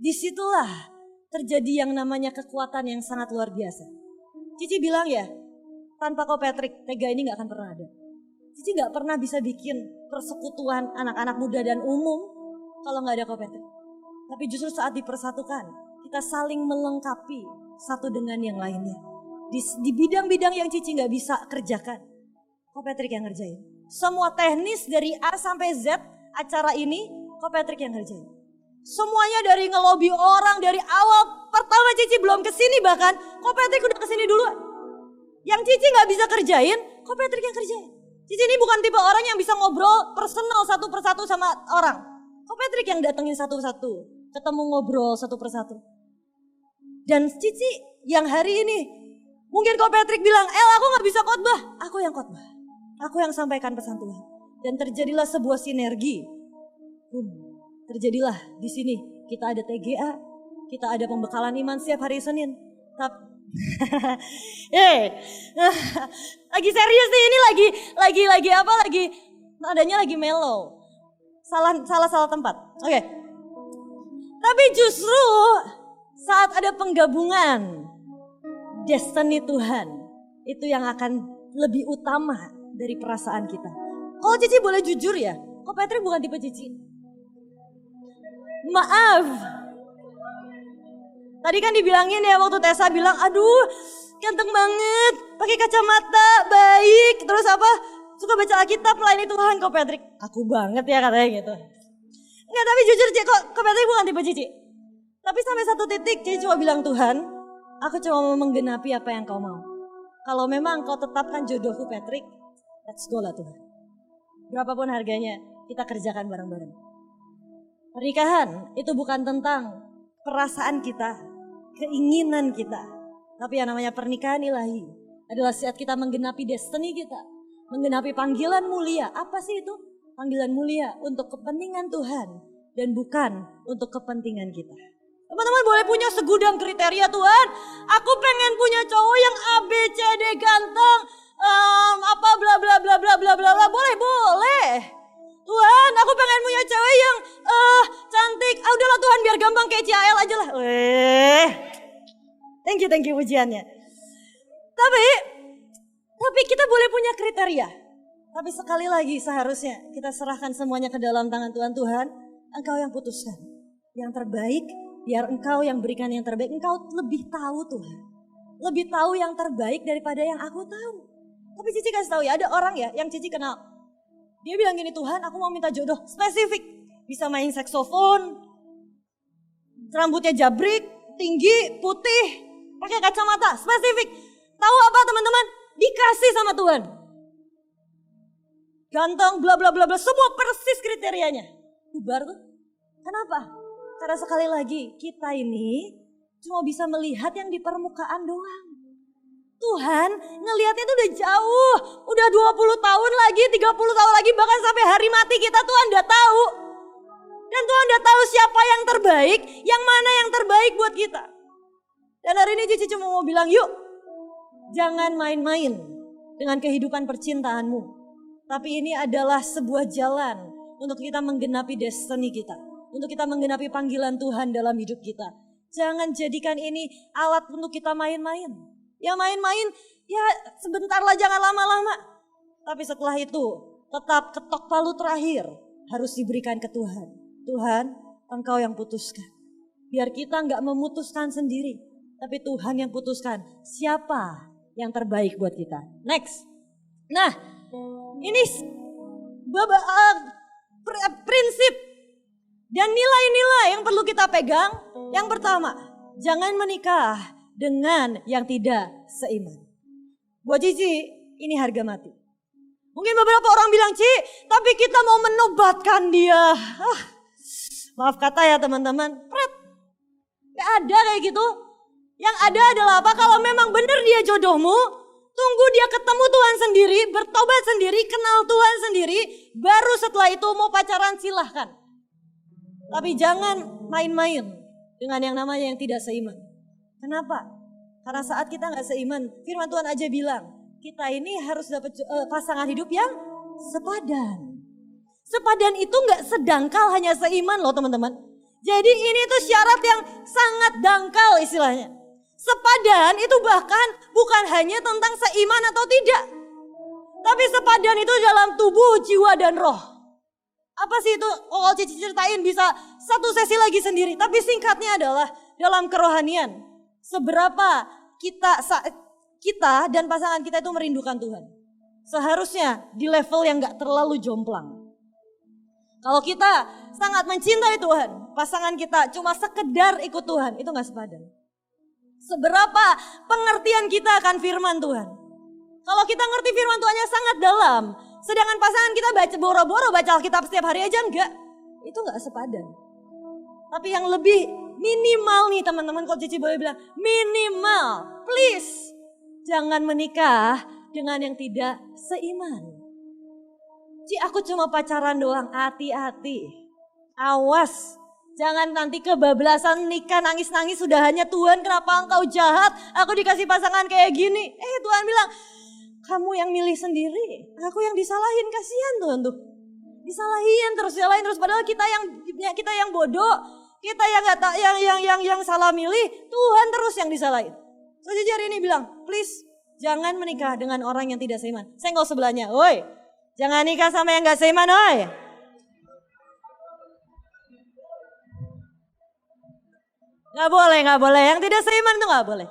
disitulah terjadi yang namanya kekuatan yang sangat luar biasa. Cici bilang ya, tanpa Ko Patrick, tega ini gak akan pernah ada. Cici gak pernah bisa bikin persekutuan anak-anak muda dan umum kalau gak ada Ko Patrick. Tapi justru saat dipersatukan, kita saling melengkapi satu dengan yang lainnya. Di bidang-bidang yang Cici gak bisa kerjakan, Ko Patrick yang ngerjain. Semua teknis dari A sampai Z acara ini, Ko Patrick yang ngerjain. Semuanya dari ngelobi orang, dari awal pertama Cici belum kesini bahkan, Ko Patrick udah kesini duluan. Yang Cici gak bisa kerjain, Ko Patrick yang kerjain. Cici ini bukan tipe orang yang bisa ngobrol personal satu persatu sama orang. Ko Patrick yang datengin satu-satu, ketemu ngobrol satu persatu. Dan Cici yang hari ini, mungkin kalau Patrick bilang, aku gak bisa khotbah. Aku yang khotbah. Aku yang sampaikan pesan Tuhan. Dan terjadilah sebuah sinergi. Terjadilah di sini. Kita ada TGA, kita ada pembekalan iman setiap hari Senin. Lagi serius nih, ini lagi apa? Nadanya lagi mellow. Salah tempat. Oke. Tapi justru saat ada penggabungan destiny Tuhan, itu yang akan lebih utama dari perasaan kita. Kalau Cici boleh jujur ya, kok Patrick bukan tipe Cici? Maaf. Tadi kan dibilangin ya waktu Tessa bilang, aduh ganteng banget, pakai kacamata, baik, terus apa, suka baca Alkitab, melayani Tuhan. Kok Patrick, aku banget ya katanya gitu. Enggak, tapi jujur kok Patrick bukan tipe Cici. Tapi sampai satu titik Cici cuma bilang, Tuhan, aku cuma mau menggenapi apa yang kau mau. Kalau memang kau tetapkan jodohku Patrick, let's go lah Tuhan. Berapapun harganya, kita kerjakan bareng-bareng. Pernikahan itu bukan tentang perasaan kita, keinginan kita. Tapi yang namanya pernikahan ilahi adalah saat kita menggenapi destiny kita. Menggenapi panggilan mulia. Apa sih itu? Panggilan mulia untuk kepentingan Tuhan dan bukan untuk kepentingan kita. Teman-teman boleh punya segudang kriteria Tuhan. Aku pengen punya cowok yang A, B, C, D ganteng. Apa bla bla bla bla bla bla bla. Boleh. Tuhan, aku pengen punya cewek yang cantik. Udahlah Tuhan, biar gampang kayak CAL aja lah. Thank you pujiannya. Tapi kita boleh punya kriteria. Tapi sekali lagi seharusnya kita serahkan semuanya ke dalam tangan Tuhan. Tuhan, Engkau yang putuskan. Yang terbaik, biar Engkau yang berikan yang terbaik. Engkau lebih tahu Tuhan. Lebih tahu yang terbaik daripada yang aku tahu. Tapi Cici kasih tahu ya, ada orang ya yang Cici kenal. Dia bilang gini, Tuhan aku mau minta jodoh spesifik. Bisa main saksofon, rambutnya jabrik, tinggi, putih, pakai kacamata, spesifik. Tahu apa teman-teman? Dikasih sama Tuhan. Ganteng, bla bla bla bla, semua persis kriterianya. Bubar tuh. Kenapa? Karena sekali lagi kita ini cuma bisa melihat yang di permukaan doang. Tuhan ngelihatnya itu udah jauh, udah 20 tahun lagi, 30 tahun lagi, bahkan sampai hari mati kita Tuhan udah tahu. Dan Tuhan udah tahu siapa yang terbaik, yang mana yang terbaik buat kita. Dan hari ini Cici cuma mau bilang, yuk jangan main-main dengan kehidupan percintaanmu. Tapi ini adalah sebuah jalan untuk kita menggenapi destiny kita. Untuk kita menggenapi panggilan Tuhan dalam hidup kita. Jangan jadikan ini alat untuk kita main-main. Ya main-main, ya sebentar lah, jangan lama-lama. Tapi setelah itu tetap ketok palu terakhir harus diberikan ke Tuhan. Tuhan, Engkau yang putuskan. Biar kita gak memutuskan sendiri. Tapi Tuhan yang putuskan siapa yang terbaik buat kita. Next. Nah, ini prinsip dan nilai-nilai yang perlu kita pegang. Yang pertama, jangan menikah dengan yang tidak seiman. Buat Cici, ini harga mati. Mungkin beberapa orang bilang, Ci, tapi kita mau menobatkan dia. Maaf kata ya teman-teman, gak ada kayak gitu. Yang ada adalah apa? Kalau memang benar dia jodohmu, tunggu dia ketemu Tuhan sendiri, bertobat sendiri, kenal Tuhan sendiri, baru setelah itu mau pacaran silahkan. Tapi jangan main-main dengan yang namanya yang tidak seiman. Kenapa? Karena saat kita gak seiman, firman Tuhan aja bilang, kita ini harus dapat pasangan hidup yang sepadan. Sepadan itu gak sedangkal hanya seiman loh teman-teman. Jadi ini tuh syarat yang sangat dangkal istilahnya. Sepadan itu bahkan bukan hanya tentang seiman atau tidak. Tapi sepadan itu dalam tubuh, jiwa, dan roh. Apa sih itu? Kalau Cici ceritain bisa satu sesi lagi sendiri. Tapi singkatnya adalah dalam kerohanian. Seberapa kita dan pasangan kita itu merindukan Tuhan. Seharusnya di level yang gak terlalu jomplang. Kalau kita sangat mencintai Tuhan, pasangan kita cuma sekedar ikut Tuhan, itu gak sepadan. Seberapa pengertian kita akan firman Tuhan. Kalau kita ngerti firman Tuhannya sangat dalam, sedangkan pasangan kita baca boro-boro baca Alkitab setiap hari aja enggak, itu gak sepadan. Tapi yang lebih minimal nih teman-teman, kalau Cici boleh bilang, minimal, please. Jangan menikah dengan yang tidak seiman. Ci, aku cuma pacaran doang, hati-hati. Awas, jangan nanti kebablasan nikah nangis-nangis sudah hanya Tuhan kenapa engkau jahat, aku dikasih pasangan kayak gini. Tuhan bilang, kamu yang milih sendiri, aku yang disalahin, kasihan Tuhan tuh. Disalahin terus, padahal kita yang bodoh, kita yang nggak tak yang salah milih, Tuhan terus yang disalahin. So Cici hari ini bilang, please jangan menikah dengan orang yang tidak seiman. Senggol sebelahnya, oi, jangan nikah sama yang nggak seiman, oi. Nggak boleh, yang tidak seiman itu nggak boleh.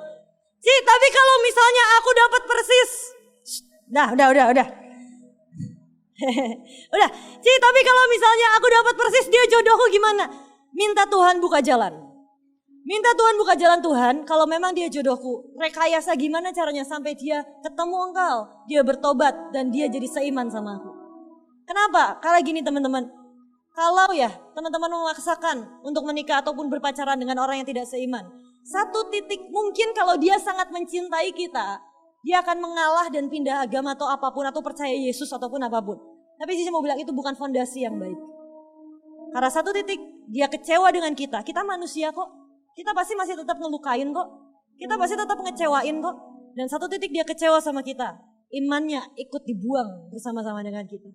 Ci, tapi kalau misalnya aku dapat persis, udah. Udah, Ci, tapi kalau misalnya aku dapat persis dia jodohku gimana? Minta Tuhan buka jalan. Minta Tuhan buka jalan Tuhan, kalau memang dia jodohku. Rekayasa gimana caranya sampai dia ketemu engkau. Dia bertobat dan dia jadi seiman sama aku. Kenapa? Karena gini teman-teman. Kalau ya teman-teman memaksakan untuk menikah ataupun berpacaran dengan orang yang tidak seiman. Satu titik mungkin kalau dia sangat mencintai kita. Dia akan mengalah dan pindah agama atau apapun atau percaya Yesus ataupun apapun. Tapi Cici mau bilang itu bukan fondasi yang baik. Karena satu titik dia kecewa dengan kita. Kita manusia kok. Kita pasti masih tetap ngelukain kok. Kita pasti tetap ngecewain kok. Dan satu titik dia kecewa sama kita. Imannya ikut dibuang bersama-sama dengan kita.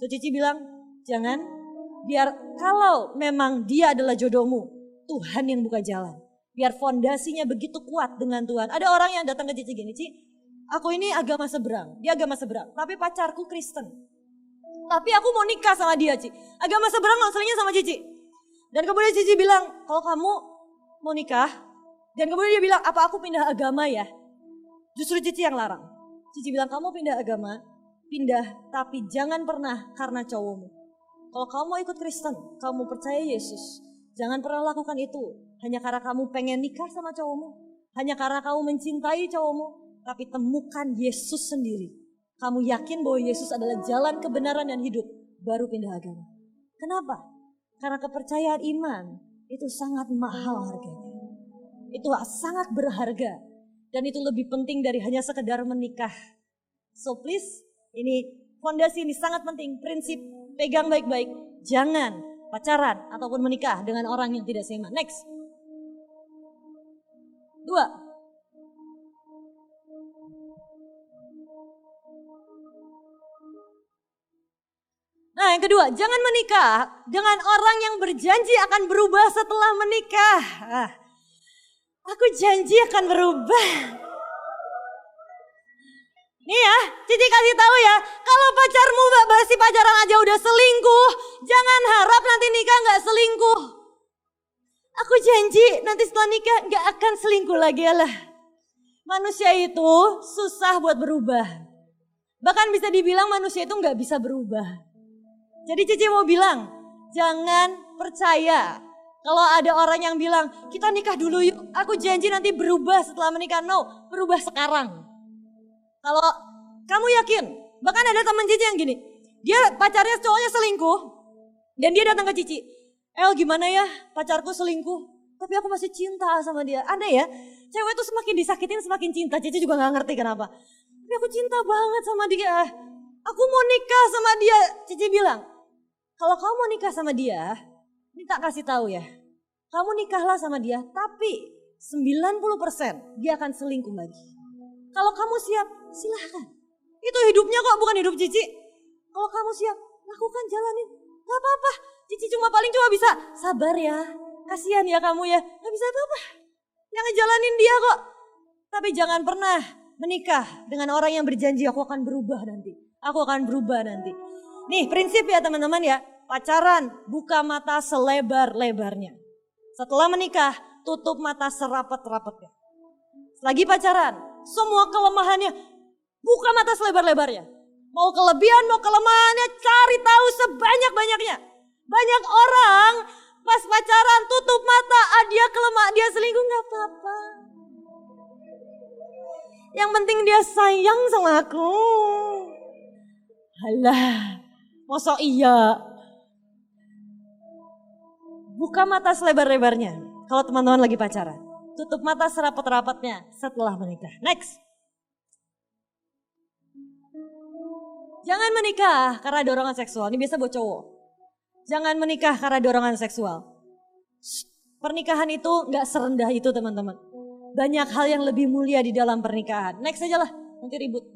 So Cici bilang jangan. Biar kalau memang dia adalah jodohmu. Tuhan yang buka jalan. Biar fondasinya begitu kuat dengan Tuhan. Ada orang yang datang ke Cici gini, Ci. Aku ini agama seberang, dia agama seberang, tapi pacarku Kristen. Tapi aku mau nikah sama dia, Ci. Agama seberang konselingnya sama Cici. Dan kemudian Cici bilang, kalau kamu mau nikah, dan kemudian dia bilang, apa aku pindah agama ya? Justru Cici yang larang. Cici bilang, kamu pindah agama, pindah, tapi jangan pernah karena cowokmu. Kalau kamu mau ikut Kristen, kamu percaya Yesus, jangan pernah lakukan itu. Hanya karena kamu pengen nikah sama cowokmu, hanya karena kamu mencintai cowokmu. Tapi temukan Yesus sendiri. Kamu yakin bahwa Yesus adalah jalan kebenaran dan hidup. Baru pindah agama. Kenapa? Karena kepercayaan iman itu sangat mahal harganya. Itu sangat berharga. Dan itu lebih penting dari hanya sekedar menikah. So please, ini fondasi ini sangat penting. Prinsip, pegang baik-baik. Jangan pacaran ataupun menikah dengan orang yang tidak seiman. Next. 2. Nah yang kedua, jangan menikah dengan orang yang berjanji akan berubah setelah menikah. Aku janji akan berubah. Nih ya, Cici kasih tahu ya, kalau pacarmu masih pacaran aja udah selingkuh, jangan harap nanti nikah gak selingkuh. Aku janji nanti setelah nikah gak akan selingkuh lagi lah. Manusia itu susah buat berubah. Bahkan bisa dibilang manusia itu gak bisa berubah. Jadi Cici mau bilang, jangan percaya kalau ada orang yang bilang, kita nikah dulu yuk, aku janji nanti berubah setelah menikah. No, berubah sekarang. Kalau kamu yakin, bahkan ada teman Cici yang gini, dia pacarnya cowoknya selingkuh, dan dia datang ke Cici, gimana ya pacarku selingkuh, tapi aku masih cinta sama dia. Aneh ya, cewek tuh semakin disakitin semakin cinta, Cici juga gak ngerti kenapa. Tapi aku cinta banget sama dia, aku mau nikah sama dia. Cici bilang, kalau kamu mau nikah sama dia, ini tak kasih tahu ya. Kamu nikahlah sama dia, tapi 90% dia akan selingkuh lagi. Kalau kamu siap, silahkan. Itu hidupnya kok, bukan hidup Cici. Kalau kamu siap, lakukan, jalanin. Gak apa-apa, Cici cuma bisa sabar ya. Kasihan ya kamu ya, gak bisa apa-apa. Yang ngejalanin dia kok. Tapi jangan pernah menikah dengan orang yang berjanji aku akan berubah nanti. Aku akan berubah nanti. Nih prinsip ya teman-teman ya, pacaran buka mata selebar-lebarnya. Setelah menikah, tutup mata serapat-rapatnya. Lagi pacaran, semua kelemahannya, buka mata selebar-lebarnya. Mau kelebihan, mau kelemahannya, cari tahu sebanyak-banyaknya. Banyak orang pas pacaran tutup mata, dia kelemah, dia selingkuh, gak apa-apa. Yang penting dia sayang sama aku. Halah. Masa iya? Buka mata selebar-lebarnya. kalau teman-teman lagi pacaran. Tutup mata serapat-rapatnya setelah menikah. Next. Jangan menikah karena dorongan seksual. Ini biasa buat cowok. Jangan menikah karena dorongan seksual. Pernikahan itu gak serendah itu teman-teman. Banyak hal yang lebih mulia di dalam pernikahan. Next aja lah, nanti ribut.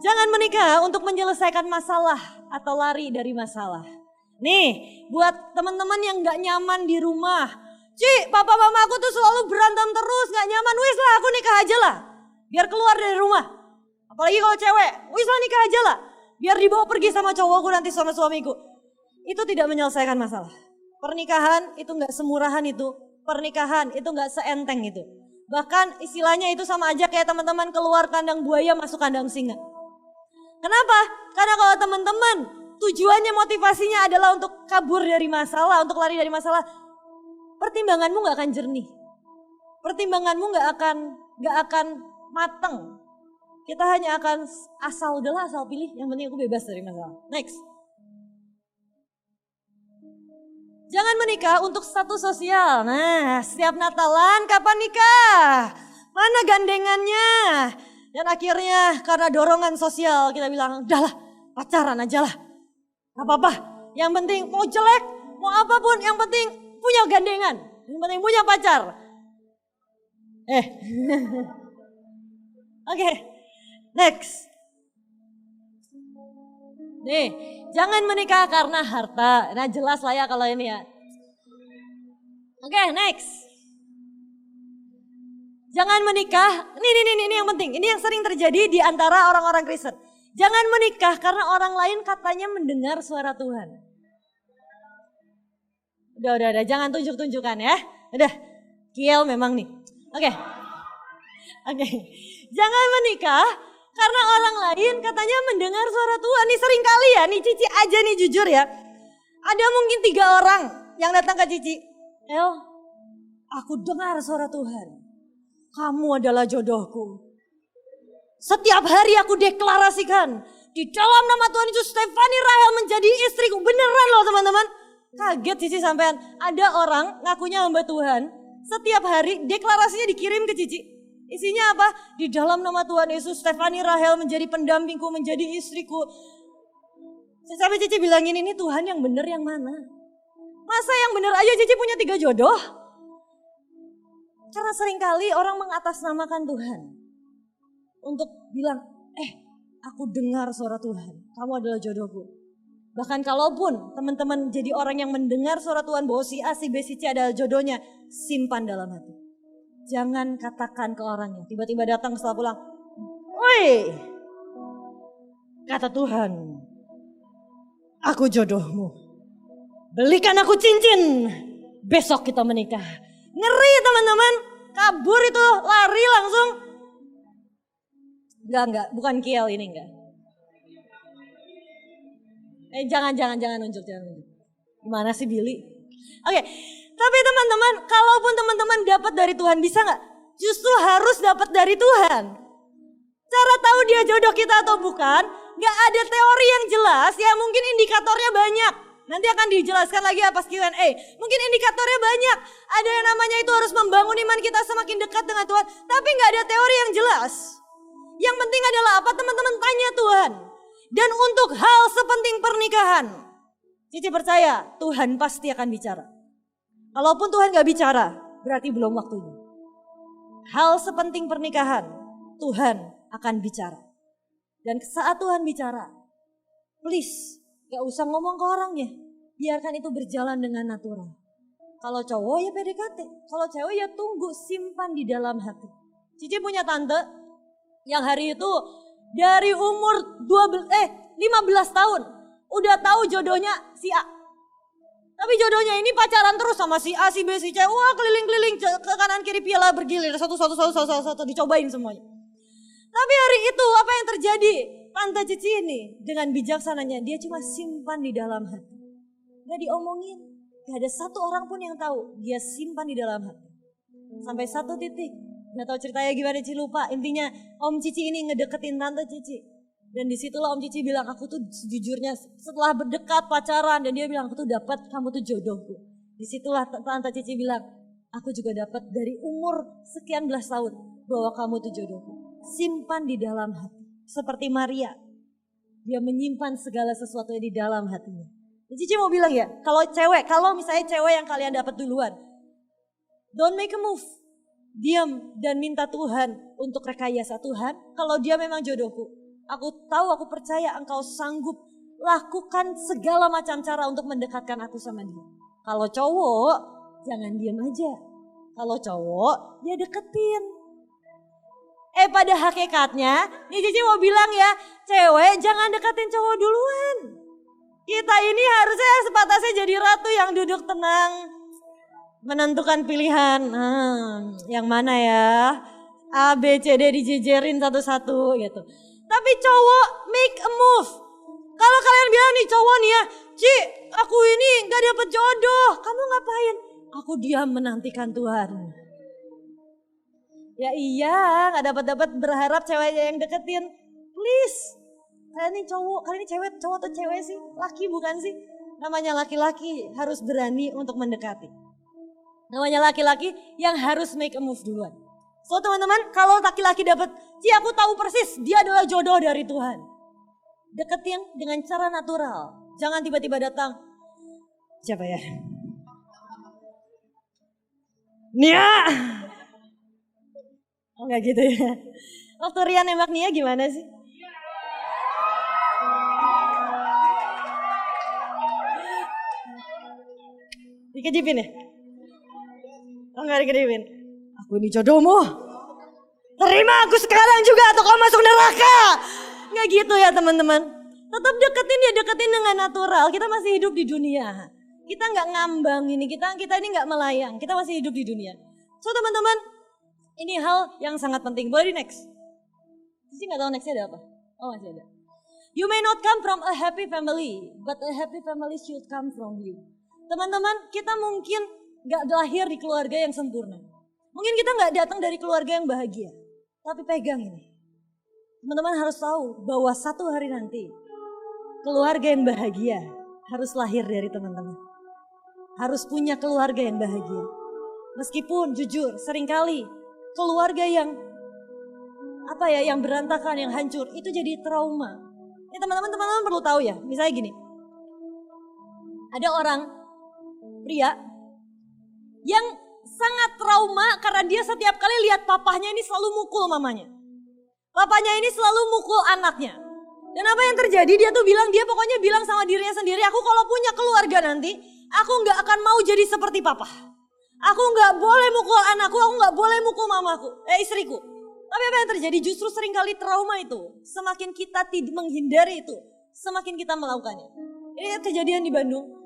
Jangan menikah untuk menyelesaikan masalah atau lari dari masalah. Nih, buat teman-teman yang gak nyaman di rumah. Ci, papa mama aku tuh selalu berantem terus, gak nyaman. Wis lah, aku nikah aja lah. Biar keluar dari rumah. Apalagi kalau cewek, wis lah nikah aja lah. Biar dibawa pergi sama cowokku nanti sama suamiku. Itu tidak menyelesaikan masalah. Pernikahan itu gak semurahan itu. Pernikahan itu gak seenteng itu. Bahkan istilahnya itu sama aja kayak teman-teman keluar kandang buaya masuk kandang singa. Kenapa? Karena kalau teman-teman tujuannya motivasinya adalah untuk kabur dari masalah, untuk lari dari masalah. Pertimbanganmu gak akan jernih. Pertimbanganmu gak akan mateng. Kita hanya akan udahlah asal pilih, yang penting aku bebas dari masalah. Next. Jangan menikah untuk status sosial. Nah, setiap Natalan kapan nikah? Mana gandengannya? Dan akhirnya karena dorongan sosial kita bilang, udahlah pacaran aja lah. Gak apa-apa, yang penting mau jelek, mau apapun, yang penting punya gandengan. Yang penting punya pacar. Oke, next. Nih, jangan menikah karena harta. Nah jelas lah ya kalau ini ya. Oke, next. Jangan menikah, ini yang penting. Ini yang sering terjadi di antara orang-orang Kristen. Jangan menikah karena orang lain katanya mendengar suara Tuhan. Udah, jangan tunjuk-tunjukkan ya. Udah, kiel memang nih. Oke. Jangan menikah karena orang lain katanya mendengar suara Tuhan. Nih sering kali ya, nih Cici aja nih jujur ya. Ada mungkin 3 orang yang datang ke Cici. El, aku dengar suara Tuhan. Kamu adalah jodohku. Setiap hari aku deklarasikan. Di dalam nama Tuhan Yesus, Stefani Rahel menjadi istriku. Beneran loh teman-teman. Kaget Cici sampean. Ada orang ngakunya hamba Tuhan. Setiap hari deklarasinya dikirim ke Cici. Isinya apa? Di dalam nama Tuhan Yesus, Stefani Rahel menjadi pendampingku, menjadi istriku. Sampai Cici bilangin, ini Tuhan yang bener yang mana? Masa yang bener aja Cici punya 3 jodoh? Karena seringkali orang mengatasnamakan Tuhan. Untuk bilang, aku dengar suara Tuhan, kamu adalah jodohku. Bahkan kalaupun teman-teman jadi orang yang mendengar suara Tuhan bahwa si A, si B, si C adalah jodohnya, simpan dalam hati. Jangan katakan ke orangnya, tiba-tiba datang setelah pulang. Woi, kata Tuhan, aku jodohmu. Belikan aku cincin, besok kita menikah. Ngeri teman-teman, kabur itu, lari langsung. Enggak, bukan kiel ini enggak. Jangan nunjuk. Gimana sih Billy? Oke, tapi teman-teman, kalaupun teman-teman dapat dari Tuhan, bisa gak? Justru harus dapat dari Tuhan. Cara tahu dia jodoh kita atau bukan, gak ada teori yang jelas, ya mungkin indikatornya banyak. Nanti akan dijelaskan lagi pas Q&A. Mungkin indikatornya banyak. Ada yang namanya itu harus membangun iman kita semakin dekat dengan Tuhan. Tapi gak ada teori yang jelas. Yang penting adalah apa? Teman-teman tanya Tuhan. Dan untuk hal sepenting pernikahan, Cici percaya Tuhan pasti akan bicara. Kalaupun Tuhan gak bicara, berarti belum waktunya. Hal sepenting pernikahan, Tuhan akan bicara. Dan saat Tuhan bicara, please gak usah ngomong ke orangnya. Biarkan itu berjalan dengan natural. Kalau cowok ya PDKT, kalau cewek ya tunggu, simpan di dalam hati. Cici punya tante yang hari itu dari umur 15 tahun udah tahu jodohnya si A. Tapi jodohnya ini pacaran terus sama si A, si B, si C. Wah keliling-keliling ke kanan kiri piala bergilir. Satu dicobain semuanya. Tapi hari itu apa yang terjadi? Tante Cici ini dengan bijaksananya dia cuma simpan di dalam hati. Gak diomongin. Gak ada satu orang pun yang tahu. Dia simpan di dalam hati. Sampai satu titik. Gak tahu ceritanya gimana Cici lupa. Intinya Om Cici ini ngedeketin Tante Cici. Dan disitulah Om Cici bilang aku tuh sejujurnya setelah berdekat pacaran. Dan dia bilang aku tuh dapat kamu tuh jodohku. Disitulah Tante Cici bilang, aku juga dapat dari umur sekian belas tahun bahwa kamu tuh jodohku. Simpan di dalam hati. Seperti Maria, dia menyimpan segala sesuatu di dalam hatinya. Cici mau bilang ya, kalau misalnya cewek yang kalian dapat duluan, don't make a move. Diam dan minta Tuhan untuk rekayasa Tuhan. Kalau dia memang jodohku, aku tahu, aku percaya engkau sanggup lakukan segala macam cara untuk mendekatkan aku sama dia. Kalau cowok, jangan diam aja. Kalau cowok, dia deketin. Pada hakikatnya, nih Cici mau bilang ya, cewek jangan deketin cowok duluan. Kita ini harusnya sepatasnya jadi ratu yang duduk tenang, menentukan pilihan. Yang mana ya? A, B, C, D dijejerin satu-satu gitu. Tapi cowok make a move. Kalau kalian bilang nih cowok nih ya, Ci, aku ini gak dapet jodoh. Kamu ngapain? Aku diam menantikan Tuhan. Ya iya, gak dapat berharap ceweknya yang deketin. Please. Kalian ini cowok, kalian ini cowok atau cewek sih? Laki bukan sih? Namanya laki-laki harus berani untuk mendekati. Namanya laki-laki yang harus make a move duluan. So teman-teman, kalau laki-laki dapat, Ci aku tahu persis dia adalah jodoh dari Tuhan. Deketin dengan cara natural. Jangan tiba-tiba datang. Siapa ya? Nia! Oh enggak gitu ya. Waktu Rian nembak Nia gimana sih? Dikejipin ya? Oh enggak dikejipin. Aku ini jodohmu. Terima aku sekarang juga atau kau masuk neraka. Enggak gitu ya teman-teman. Tetap deketin dengan natural. Kita masih hidup di dunia. Kita enggak ngambang ini. Kita ini enggak melayang. Kita masih hidup di dunia. So teman-teman, ini hal yang sangat penting. Boleh di next? Cici enggak tahu nextnya ada apa? Oh masih ada. You may not come from a happy family, but a happy family should come from you. Teman-teman, kita mungkin gak lahir di keluarga yang sempurna. Mungkin kita gak datang dari keluarga yang bahagia. Tapi pegang ini. Teman-teman harus tahu bahwa satu hari nanti, keluarga yang bahagia harus lahir dari teman-teman. Harus punya keluarga yang bahagia. Meskipun jujur, seringkali keluarga yang yang berantakan, yang hancur, itu jadi trauma. Ini teman-teman perlu tahu ya, misalnya gini. Ada orang pria yang sangat trauma karena dia setiap kali lihat papahnya ini selalu mukul mamanya. Papanya ini selalu mukul anaknya. Dan apa yang terjadi, dia pokoknya bilang sama dirinya sendiri, aku kalau punya keluarga nanti, aku gak akan mau jadi seperti papa. Aku gak boleh mukul anakku, aku gak boleh mukul mamaku, istriku. Tapi apa yang terjadi, justru seringkali trauma itu, semakin kita menghindari itu, semakin kita melakukannya. Ini kejadian di Bandung.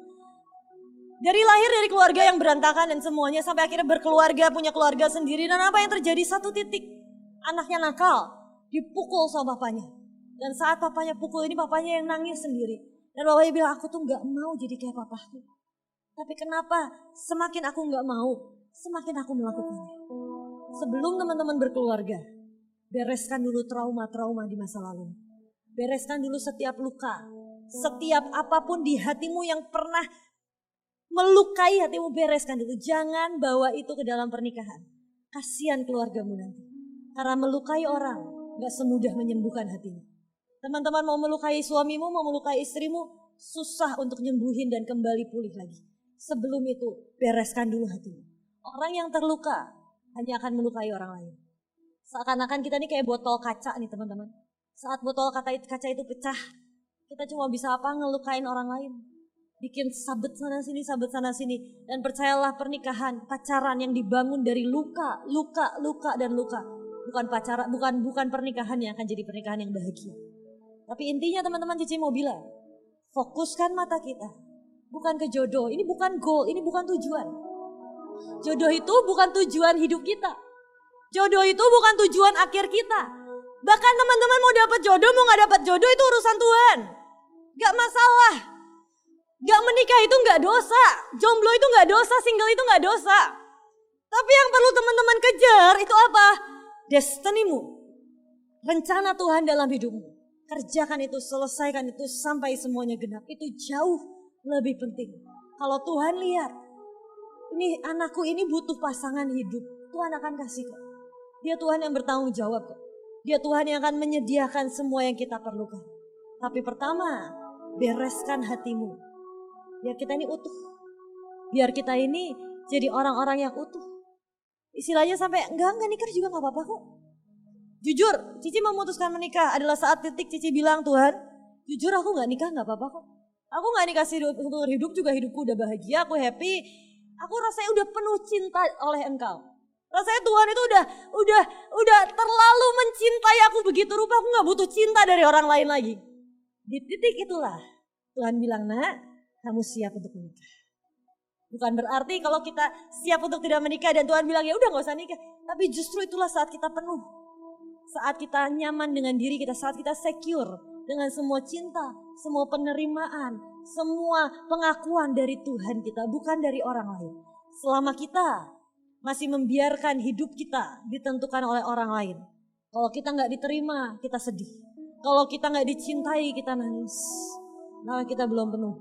Dari lahir dari keluarga yang berantakan dan semuanya sampai akhirnya berkeluarga, punya keluarga sendiri. Dan apa yang terjadi, satu titik anaknya nakal, dipukul sama papanya. Dan saat papanya pukul ini, papanya yang nangis sendiri. Dan papanya bilang, aku tuh gak mau jadi kayak papaku. Tapi kenapa semakin aku gak mau, semakin aku melakukannya. Sebelum teman-teman berkeluarga, bereskan dulu trauma-trauma di masa lalu. Bereskan dulu setiap luka, setiap apapun di hatimu yang pernah melukai hatimu, bereskan dulu. Jangan bawa itu ke dalam pernikahan. Kasihan keluargamu nanti. Karena melukai orang gak semudah menyembuhkan hatinya. Teman-teman mau melukai suamimu, mau melukai istrimu, susah untuk nyembuhin dan kembali pulih lagi. Sebelum itu, bereskan dulu hatimu. Orang yang terluka hanya akan melukai orang lain. Seakan-akan kita ini kayak botol kaca nih teman-teman. Saat botol kaca itu pecah, kita cuma bisa apa? Ngelukain orang lain. Bikin sabet sana sini. Dan percayalah, pernikahan, pacaran yang dibangun dari luka, dan luka. Bukan pernikahan yang akan jadi pernikahan yang bahagia. Tapi intinya teman-teman, Cici mau bilang, fokuskan mata kita bukan ke jodoh. Ini bukan goal, ini bukan tujuan. Jodoh itu bukan tujuan hidup kita. Jodoh itu bukan tujuan akhir kita. Bahkan teman-teman mau dapat jodoh, mau gak dapat jodoh itu urusan Tuhan. Gak masalah. Gak menikah itu gak dosa. Jomblo itu gak dosa, single itu gak dosa. Tapi yang perlu teman-teman kejar itu apa? Destinimu. Rencana Tuhan dalam hidupmu. Kerjakan itu, selesaikan itu sampai semuanya genap. Itu jauh lebih penting. Kalau Tuhan lihat Ini anakku ini butuh pasangan hidup. Tuhan akan kasih kok. Dia Tuhan yang bertanggung jawab kok. Dia Tuhan yang akan menyediakan semua yang kita perlukan. Tapi pertama, bereskan hatimu. Biar kita ini utuh. Biar kita ini jadi orang-orang yang utuh. Istilahnya sampai enggak nikah juga gak apa-apa kok. Jujur, Cici memutuskan menikah adalah saat titik Cici bilang, Tuhan, jujur aku gak nikah gak apa-apa kok. Aku gak nikah seumur hidup juga hidupku udah bahagia, aku happy. Aku rasanya udah penuh cinta oleh Engkau. Rasanya Tuhan itu udah terlalu mencintai aku begitu rupa, aku gak butuh cinta dari orang lain lagi. Di titik itulah Tuhan bilang, nak, kamu siap untuk menikah. Bukan berarti kalau kita siap untuk tidak menikah dan Tuhan bilang ya udah gak usah nikah. Tapi justru itulah saat kita penuh. Saat kita nyaman dengan diri kita, saat kita secure dengan semua cinta, semua penerimaan, semua pengakuan dari Tuhan kita, bukan dari orang lain. Selama kita masih membiarkan hidup kita ditentukan oleh orang lain. Kalau kita gak diterima, kita sedih. Kalau kita gak dicintai, kita nangis. Nah, kita belum penuh.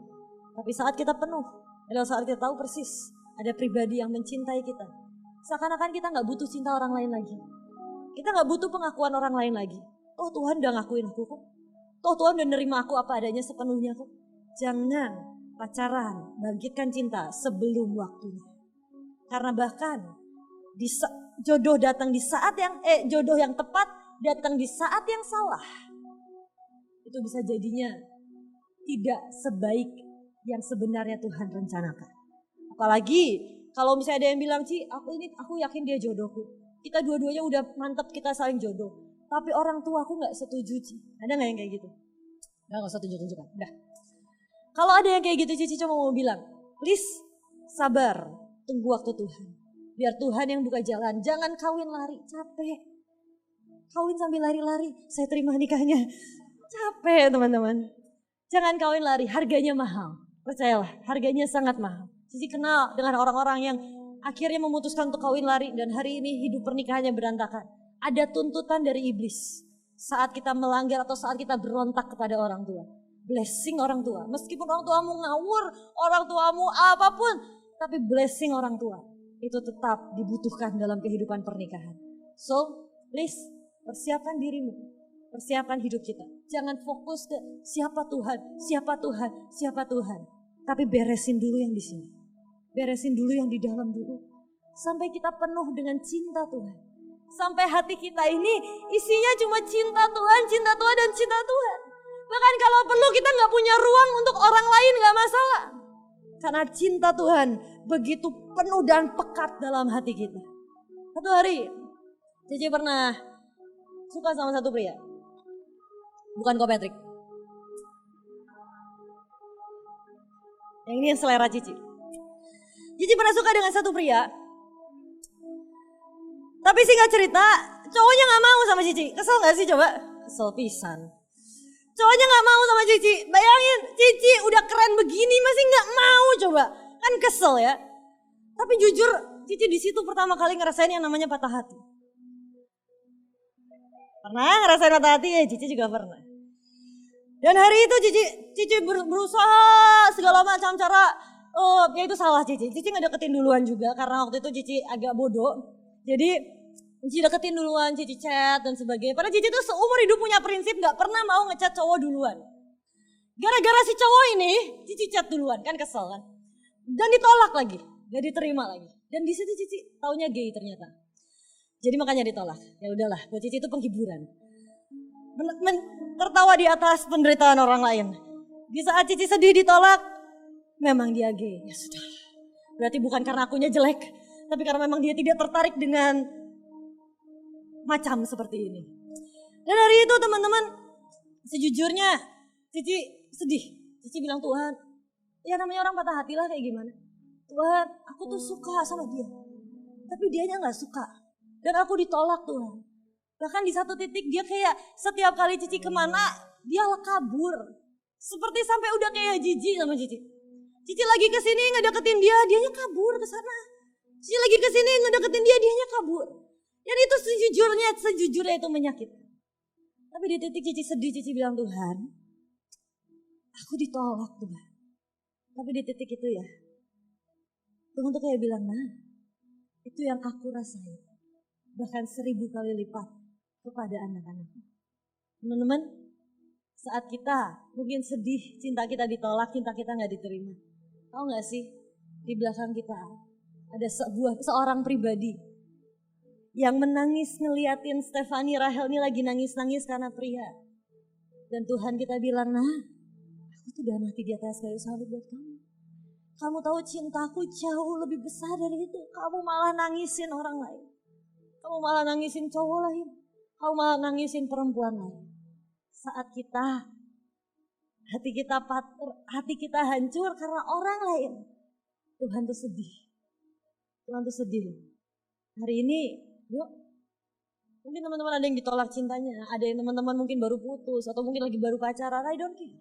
Tapi saat kita penuh, adalah saat kita tahu persis ada pribadi yang mencintai kita. Seakan-akan kita gak butuh cinta orang lain lagi. Kita gak butuh pengakuan orang lain lagi. Oh, Tuhan udah ngakuin aku kok. Oh, Tuhan udah nerima aku apa adanya sepenuhnya kok. Jangan pacaran, bangkitkan cinta sebelum waktunya. Karena bahkan jodoh datang di saat yang jodoh yang tepat datang di saat yang salah. Itu bisa jadinya tidak sebaik yang sebenarnya Tuhan rencanakan. Apalagi kalau misalnya ada yang bilang, Ci, aku yakin dia jodohku. Kita dua-duanya udah mantap, kita saling jodoh. Tapi orang tua aku gak setuju, Ci. Ada gak yang kayak gitu? Gak usah tunjuk-tunjukkan. Udah. Kalau ada yang kayak gitu, Cici cuma mau bilang, please sabar, tunggu waktu Tuhan. Biar Tuhan yang buka jalan. Jangan kawin lari, capek. Kawin sambil lari-lari, saya terima nikahnya. Capek teman-teman. Jangan kawin lari, harganya mahal. Percayalah, harganya sangat mahal. Cici kenal dengan orang-orang yang akhirnya memutuskan untuk kawin lari dan hari ini hidup pernikahannya berantakan. Ada tuntutan dari iblis saat kita melanggar atau saat kita berontak kepada orang tua. Blessing orang tua, meskipun orang tuamu ngawur, orang tuamu apapun, tapi blessing orang tua itu tetap dibutuhkan dalam kehidupan pernikahan. So, please persiapkan dirimu, persiapkan hidup kita. Jangan fokus ke siapa Tuhan, siapa Tuhan, siapa Tuhan. Tapi beresin dulu yang di sini. Beresin dulu yang di dalam dulu. Sampai kita penuh dengan cinta Tuhan. Sampai hati kita ini isinya cuma cinta Tuhan dan cinta Tuhan. Bahkan kalau perlu kita gak punya ruang untuk orang lain gak masalah. Karena cinta Tuhan begitu penuh dan pekat dalam hati kita. Satu hari, Cici pernah suka sama satu pria. Bukan kok Patrick. Yang ini yang selera Cici. Cici pernah suka dengan satu pria. Tapi singkat cerita, cowoknya gak mau sama Cici. Kesel gak sih coba? Kesel pisan. Cowoknya gak mau sama Cici. Bayangin, Cici udah keren begini masih gak mau coba. Kan kesel ya. Tapi jujur, Cici di situ pertama kali ngerasain yang namanya patah hati. Pernah ngerasain patah hati? Ya Cici juga pernah. Dan hari itu Cici berusaha segala macam cara. Ya itu salah Cici. Cici ngedeketin duluan juga karena waktu itu Cici agak bodoh. Jadi Cici deketin duluan, Cici chat dan sebagainya. Padahal Cici tuh seumur hidup punya prinsip gak pernah mau ngechat cowok duluan. Gara-gara si cowok ini Cici chat duluan, kan kesel kan. Dan ditolak lagi, gak diterima lagi. Dan di situ Cici taunya gay ternyata. Jadi makanya ditolak. Ya udahlah, buat Cici itu penghiburan. Tertawa di atas penderitaan orang lain. Di saat Cici sedih ditolak, memang dia gay. Ya sudah. Berarti bukan karena akunya jelek, tapi karena memang dia tidak tertarik dengan macam seperti ini. Dan hari itu teman-teman, sejujurnya Cici sedih. Cici bilang, Tuhan, ya namanya orang patah hati lah kayak gimana. Tuhan, aku tuh suka sama dia, tapi dianya gak suka. Dan aku ditolak Tuhan. Bahkan di satu titik dia kayak setiap kali Cici kemana, dia kabur. Seperti sampai udah kayak jijik sama Cici. Cici lagi kesini ngedeketin dia, dianya kabur ke sana. Cici lagi kesini ngedeketin dia, dianya kabur. Dan itu sejujurnya itu menyakitkan. Tapi di titik Cici sedih, Cici bilang, Tuhan, aku ditolak Tuhan. Tapi di titik itu ya, Tuhan tuh kayak bilang, nah itu yang aku rasain. Bahkan 1000 kali lipat kepada anak-anakku. Teman-teman, saat kita mungkin sedih, cinta kita ditolak, cinta kita gak diterima. Tahu gak sih, di belakang kita ada seorang pribadi yang menangis ngeliatin Stefani Rahel ini lagi nangis-nangis karena pria. Dan Tuhan kita bilang, nah aku tuh udah mati di atas kayu salib buat kamu. Kamu tahu cintaku jauh lebih besar dari itu. Kamu malah nangisin orang lain. Kamu malah nangisin cowok lain. Kamu malah nangisin perempuan lain. Saat hati kita hancur karena orang lain. Tuhan tuh sedih. Tuhan tuh sedih. Hari ini, yuk. Mungkin teman-teman ada yang ditolak cintanya. Ada yang teman-teman mungkin baru putus. Atau mungkin lagi baru pacaran. I don't care.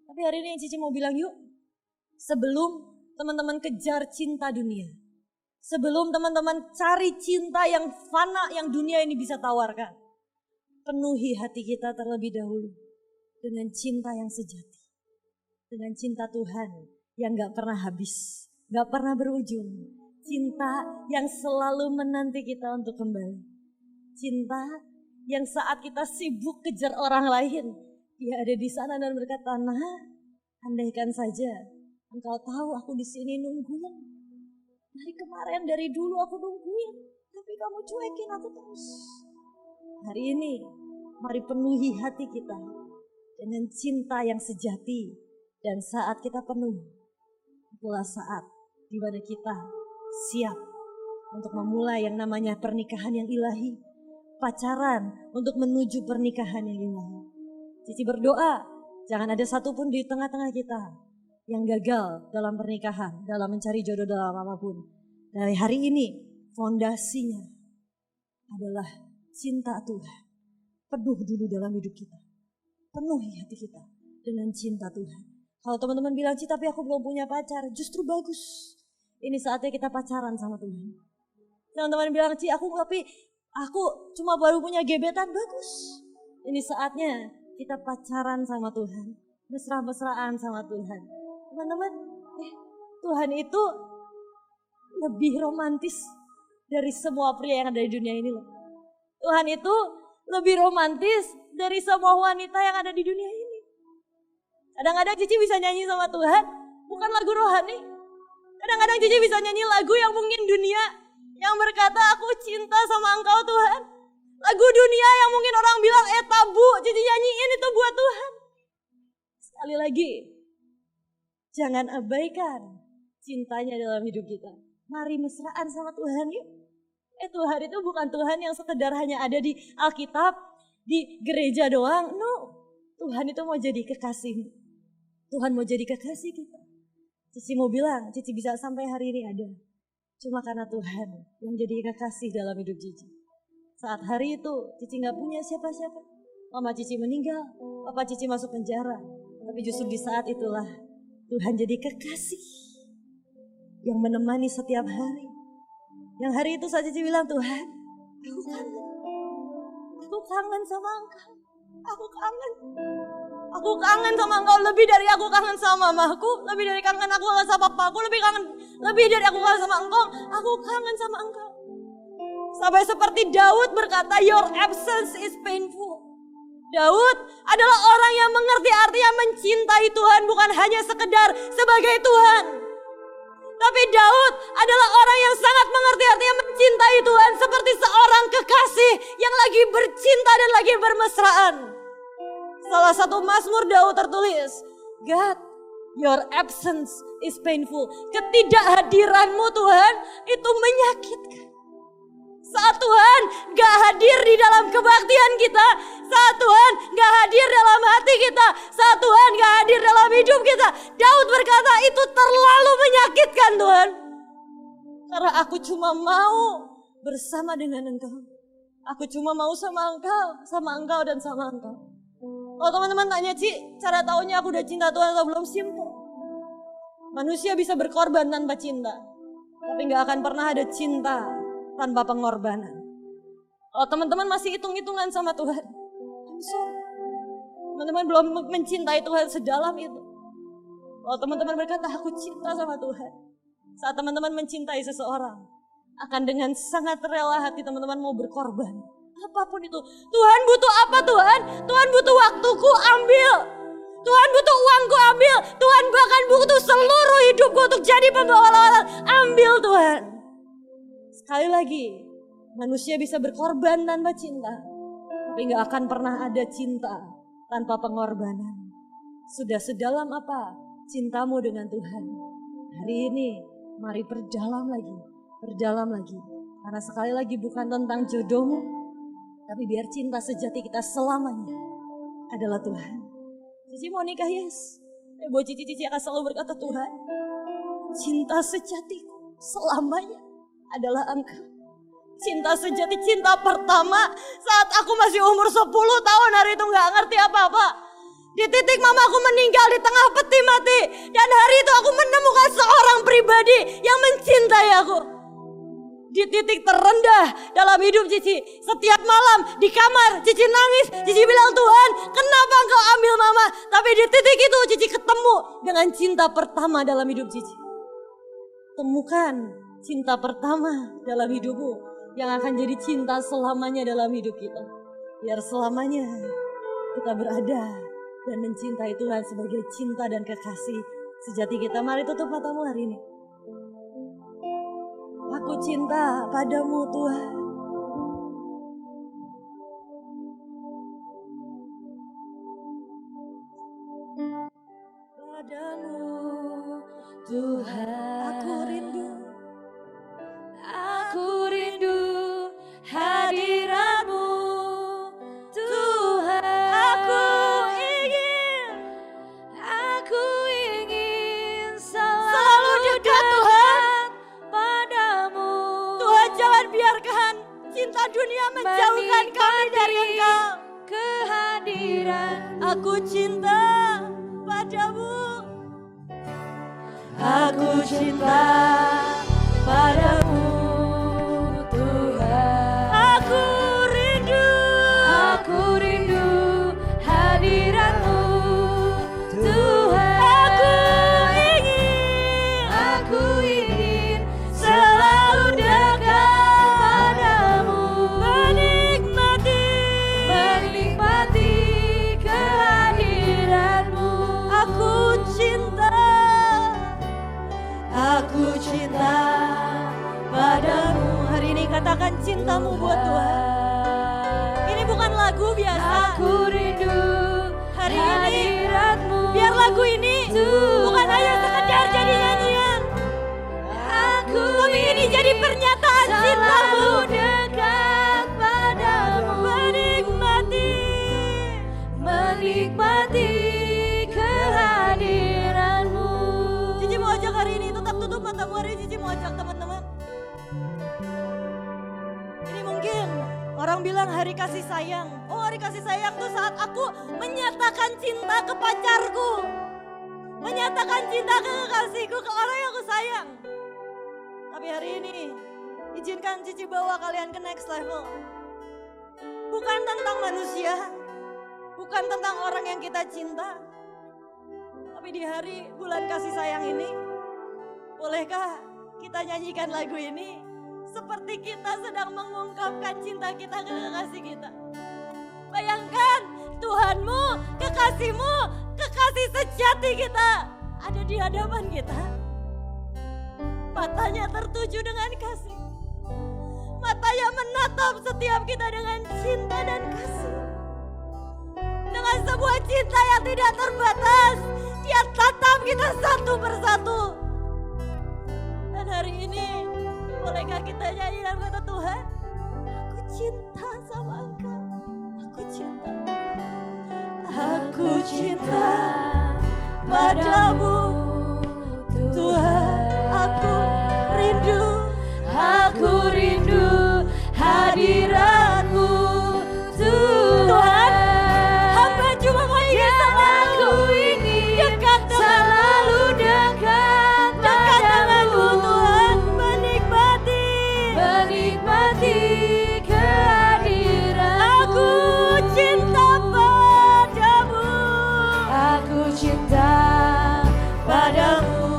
Tapi hari ini Cici mau bilang yuk. Sebelum teman-teman kejar cinta dunia. Sebelum teman-teman cari cinta yang fana yang dunia ini bisa tawarkan. Penuhi hati kita terlebih dahulu. Dengan cinta yang sejati. Dengan cinta Tuhan yang gak pernah habis. Gak pernah berujung. Cinta yang selalu menanti kita untuk kembali. Cinta yang saat kita sibuk kejar orang lain. Dia ada di sana dan berkata, nah andaikan saja engkau tahu aku di sini nungguin. Dari kemarin, dari dulu aku nungguin. Tapi kamu cuekin aku terus. Hari ini, mari penuhi hati kita dengan cinta yang sejati. Dan saat kita penuh, itulah saat di mana kita siap untuk memulai yang namanya pernikahan yang ilahi. Pacaran untuk menuju pernikahan yang ilahi. Cici berdoa, jangan ada satupun di tengah-tengah kita yang gagal dalam pernikahan, dalam mencari jodoh dalam apapun. Dari hari ini, fondasinya adalah cinta Tuhan. Penuh dulu dalam hidup kita. Penuhi hati kita dengan cinta Tuhan. Kalau teman-teman bilang, Ci tapi aku belum punya pacar, justru bagus. Ini saatnya kita pacaran sama Tuhan. Teman-teman bilang, Ci aku cuma baru punya gebetan, bagus. Ini saatnya kita pacaran sama Tuhan. Mesra-mesraan sama Tuhan. Teman-teman, Tuhan itu lebih romantis dari semua pria yang ada di dunia ini loh. Tuhan itu lebih romantis dari semua wanita yang ada di dunia ini. Kadang-kadang Cici bisa nyanyi sama Tuhan, bukan lagu rohani. Kadang-kadang Cici bisa nyanyi lagu yang mungkin dunia yang berkata aku cinta sama Engkau Tuhan. Lagu dunia yang mungkin orang bilang tabu, Cici nyanyiin itu buat Tuhan. Sekali lagi, jangan abaikan cintanya dalam hidup kita. Mari mesraan sama Tuhan yuk. Tuhan itu bukan Tuhan yang sekedar hanya ada di Alkitab, di gereja doang. No, Tuhan itu mau jadi kekasih. Tuhan mau jadi kekasih kita. Cici mau bilang, Cici bisa sampai hari ini ada. Cuma karena Tuhan yang jadi kekasih dalam hidup Cici. Saat hari itu Cici gak punya siapa-siapa. Mama Cici meninggal, Papa Cici masuk penjara. Tapi justru di saat itulah Tuhan jadi kekasih yang menemani setiap hari. Yang hari itu saat Cici bilang, Tuhan, aku kangen. Aku kangen sama Engkau. Aku kangen. Aku kangen sama Engkau lebih dari aku kangen sama mamaku, lebih dari kangen aku sama papaku, lebih dari aku kangen sama Engkau. Aku kangen sama Engkau. Sampai seperti Daud berkata, your absence is painful. Daud adalah orang yang mengerti artinya mencintai Tuhan bukan hanya sekedar sebagai Tuhan. Tapi Daud adalah orang yang sangat mengerti artinya mencintai Tuhan seperti seorang kekasih yang lagi bercinta dan lagi bermesraan. Salah satu mazmur Daud tertulis, God, your absence is painful. Ketidakhadiranmu Tuhan itu menyakitkan. Saat Tuhan gak hadir di dalam kebaktian kita, saat Tuhan gak hadir dalam hati kita, saat Tuhan gak hadir dalam hidup kita, Daud berkata itu terlalu menyakitkan Tuhan. Karena aku cuma mau bersama dengan Engkau. Aku cuma mau sama Engkau dan sama Engkau. Kalau teman-teman tanya, Ci, cara taunya aku udah cinta Tuhan atau belum? Simple. Manusia bisa berkorban tanpa cinta, tapi gak akan pernah ada cinta tanpa pengorbanan. Kalau teman-teman masih hitung-hitungan sama Tuhan, I'm sorry. Teman-teman belum mencintai Tuhan sedalam itu. Kalau teman-teman berkata, aku cinta sama Tuhan. Saat teman-teman mencintai seseorang, akan dengan sangat rela hati teman-teman mau berkorban. Apapun itu. Tuhan butuh apa Tuhan? Tuhan butuh waktuku, ambil. Tuhan butuh uangku, ambil. Tuhan bahkan butuh seluruh hidupku untuk jadi pembawa lawanan. Ambil Tuhan. Sekali lagi, manusia bisa berkorban tanpa cinta. Tapi gak akan pernah ada cinta tanpa pengorbanan. Sudah sedalam apa cintamu dengan Tuhan? Hari ini mari perdalam lagi. Karena sekali lagi bukan tentang jodohmu, tapi biar cinta sejati kita selamanya adalah Tuhan. Cici mau nikah, yes. Buat cici akan selalu berkata, Tuhan, cinta sejatiku selamanya adalah Engkau. Cinta sejati, cinta pertama saat aku masih umur 10 tahun, hari itu gak ngerti apa-apa. Di titik mamaku meninggal di tengah peti mati. Dan hari itu aku menemukan seorang pribadi yang mencintai aku. Di titik terendah dalam hidup Cici. Setiap malam di kamar Cici nangis. Cici bilang, Tuhan kenapa Engkau ambil mama? Tapi di titik itu Cici ketemu dengan cinta pertama dalam hidup Cici. Temukan cinta pertama dalam hidupmu yang akan jadi cinta selamanya dalam hidup kita. Biar selamanya kita berada dan mencintai Tuhan sebagai cinta dan kekasih sejati kita. Mari tutup matamu hari ini. Aku cinta padamu Tuhan. Padamu Tuhan. Aku rindu hadiratmu Tuhan. Aku ingin selalu dekat Tuhan padamu. Tuhan jangan biarkan cinta dunia menjauhkan kami dari Engkau. Kehadiran aku cinta padamu. Aku cinta padamu Tuhan. Aku rindu hadiratmu Tuhan. Aku ingin selalu dekat padamu. Menikmati kehadiratmu. Aku cinta padamu. Hari ini katakan cintamu buat Tuhan. Ini bukan lagu biasa. Aku rindu hari ini. Biar lagu ini bukan hanya sekedar jadi nyanyian. Tapi ini jadi pernyataan cintamu. Dekat padamu. Menikmati kehadiranmu. Cici mau ajak hari ini, tetap tutup matamu hari ini. Cici mau ajak teman-teman. Ini mungkin orang bilang hari kasih sayang. Oh, hari kasih sayang tuh saat aku menyatakan cinta ke pacarku. Menyatakan cinta ke kekasihku, ke orang yang aku sayang. Tapi hari ini izinkan Cici bawa kalian ke next level. Bukan tentang manusia, bukan tentang orang yang kita cinta. Tapi di hari bulan kasih sayang ini, bolehkah kita nyanyikan lagu ini seperti kita sedang mengungkapkan cinta kita ke kekasih kita. Bayangkan Tuhanmu, kekasihmu, kekasih sejati kita ada di hadapan kita. Matanya tertuju dengan kasih. Matanya menatap setiap kita dengan cinta dan kasih. Dengan sebuah cinta yang tidak terbatas, Dia tatap kita satu persatu. Dan hari ini, bolehkah kita nyanyi dan kata, Tuhan, aku cinta sama Engkau. Aku cinta. Aku cinta padamu Tuhan. Aku rindu hadiratmu Tuhan. Hamba cuma mau ingin selalu dekat denganmu Tuhan. Menikmati kehadiranmu. Aku cinta padamu. Aku cinta padamu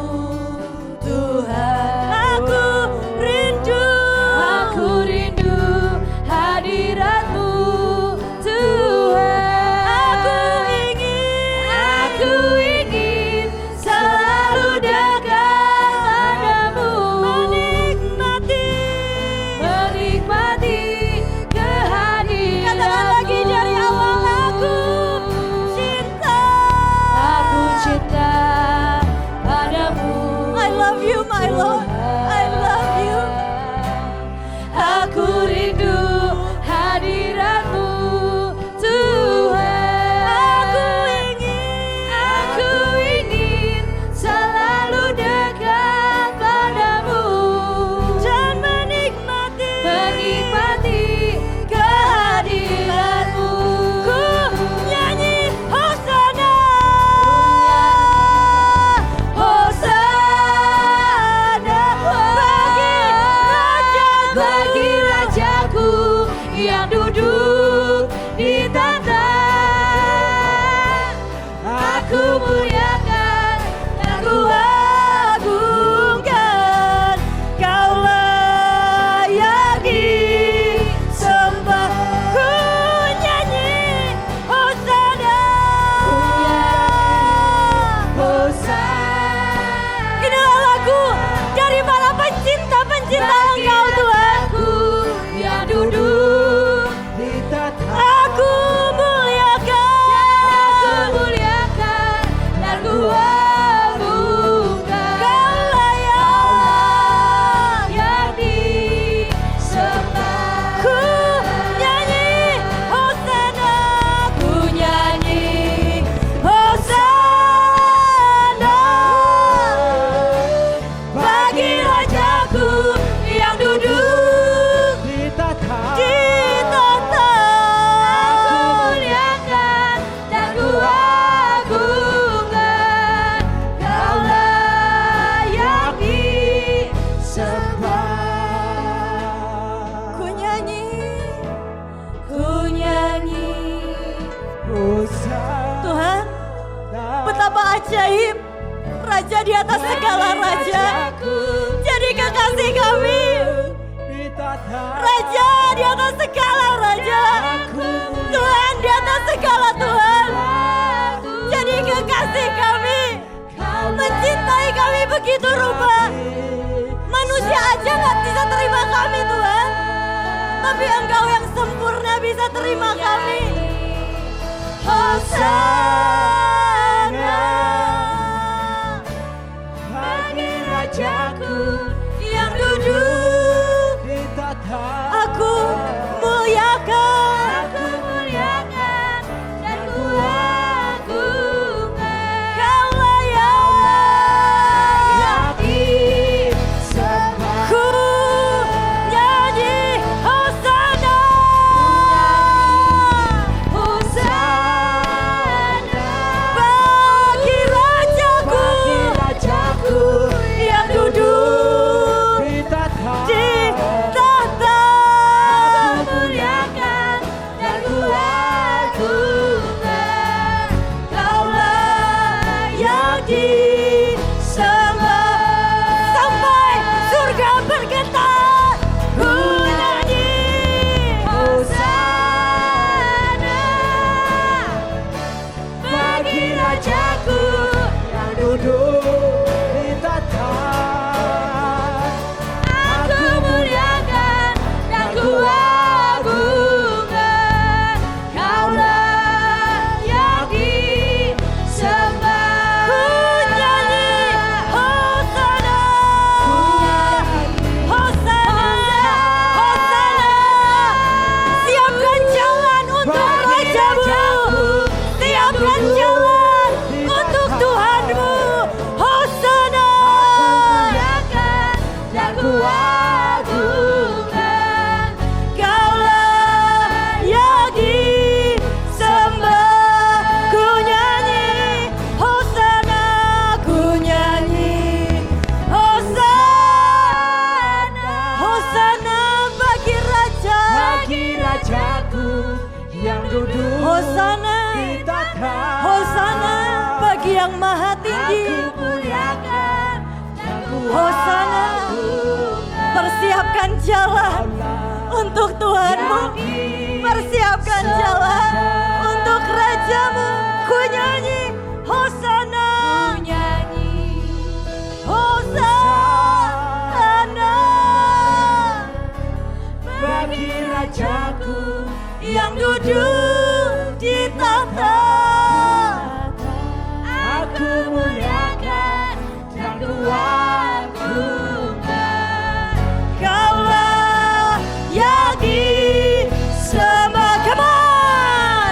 Bapa ajaib, Raja di atas segala raja. Jadi kekasih kami, Raja di atas segala raja, Tuhan di atas segala Tuhan. Jadi kekasih kami, mencintai kami begitu rupa. Manusia aja gak bisa terima kami Tuhan, tapi Engkau yang sempurna bisa terima kami. Hosana bagi Rajaku yang duduk di tahta. Aku muliakan dan ku agungkan. Kau layak disembah. Ku nyanyi Hosana, Hosana bagi Rajaku yang duduk di tahta. Aku muliakan dan ku agungkan. Kau layak disembah. Sampai surga bergetar, ku nyanyi Hosana bagi Rajaku yang duduk di tahta. Aku muliakan dan ku agungkan. Kau layak disembah. Ku nyanyi Hosana, Hosana, Hosana. Siapkan jalan untuk Rajamu, siapkan jalan untuk Tuhanmu. Hosana, dan ku agungkan. Kau layak disembah. Ku nyanyi Hosana, ku nyanyi Hosana, Hosana bagi Rajaku yang duduk. Hosana, Hosana bagi yang maha tinggi. Hosana, persiapkan jalan untuk Tuhanmu, persiapkan jalan untuk Rajamu. Ku nyanyi Hosana, Hosana bagi Rajaku yang duduk di tahta. Aku muliakan dan ku agungkan. Kau layak disembah. Come on,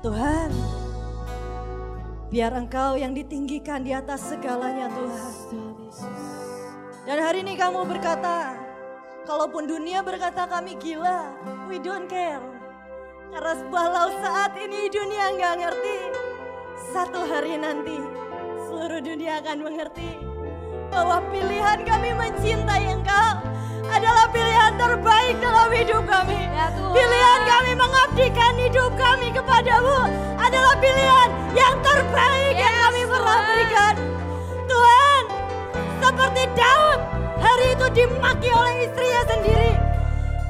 Tuhan, biar Engkau yang ditinggikan di atas segalanya Tuhan. Dan hari ini kamu berkata, kalaupun dunia berkata kami gila, we don't care. Karena walau saat ini dunia nggak ngerti, satu hari nanti seluruh dunia akan mengerti bahwa pilihan kami mencintai Engkau adalah pilihan terbaik dalam hidup kami. Ya Tuhan. Pilihan kami mengabdikan hidup kami kepadamu adalah pilihan yang terbaik yang Yes, kami pernah Tuhan. berikan. Tuhan, seperti Daud hari itu dimaki oleh istrinya sendiri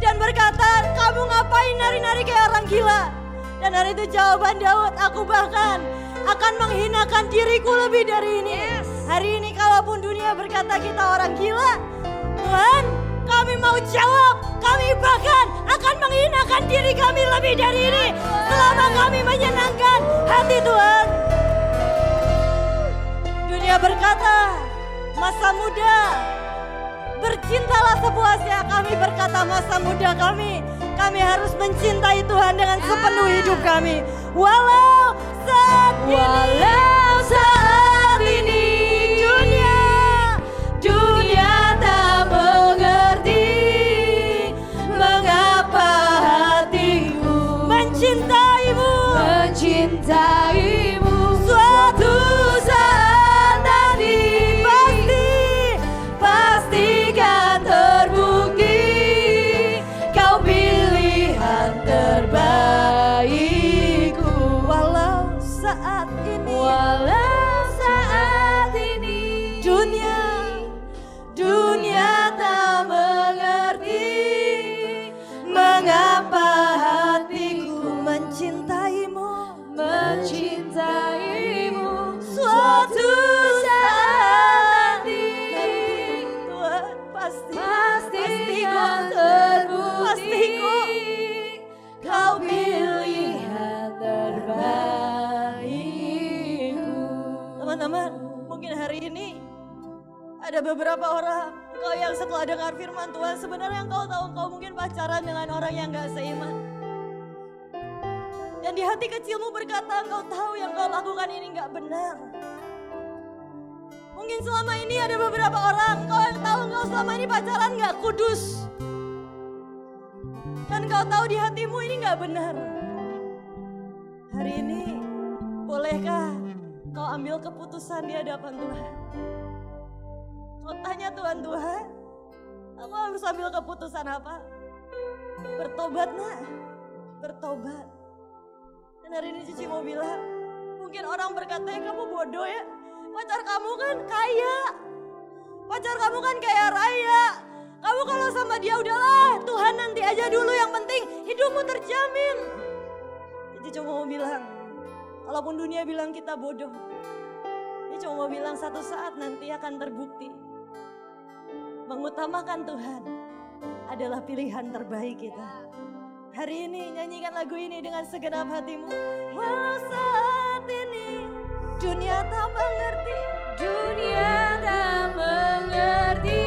dan berkata, kamu ngapain nari-nari kayak orang gila? Dan hari itu jawaban Daud, aku bahkan akan menghinakan diriku lebih dari ini. Yes. Hari ini kalaupun dunia berkata kita orang gila, Tuhan, kami mau jawab, kami bahkan akan menghinakan diri kami lebih dari ini selama kami menyenangkan hati Tuhan. Dunia berkata, masa muda, bercintalah sepuasnya. Kami berkata masa muda kami harus mencintai Tuhan dengan sepenuh hidup kami. Walau saat ini dunia tak mengerti mengapa hatiku mencintaimu. Suatu saat nanti pastikan terbukti kau pilihan terbaikku. Walau saat ini dunia tak mengerti mengapa hatiku mencintaimu. Suatu saat nanti Tuhan pastikan pastiku kau pilihan terbaikku. Teman-teman, mungkin hari ini ada beberapa orang kau yang setelah dengar firman Tuhan, sebenarnya kau tahu kau mungkin pacaran dengan orang yang gak seiman. Dan di hati kecilmu berkata, engkau tahu yang kau lakukan ini gak benar. Mungkin selama ini ada beberapa orang kau yang tahu engkau selama ini pacaran gak kudus. Dan kau tahu di hatimu ini gak benar. Hari ini, bolehkah kau ambil keputusan di hadapan Tuhan? Kau tanya Tuhan, aku harus ambil keputusan apa? Bertobat nak, bertobat. Dan hari ini Cici mau bilang, mungkin orang berkata, kamu bodoh ya, pacar kamu kan kaya, pacar kamu kan kaya raya, kamu kalau sama dia udahlah, Tuhan nanti aja dulu, yang penting hidupmu terjamin. Cici cuma mau bilang, walaupun dunia bilang kita bodoh, Cici cuma mau bilang satu saat nanti akan terbukti. Mengutamakan Tuhan adalah pilihan terbaik kita. Hari ini nyanyikan lagu ini dengan segenap hatimu. Walau saat ini dunia tak mengerti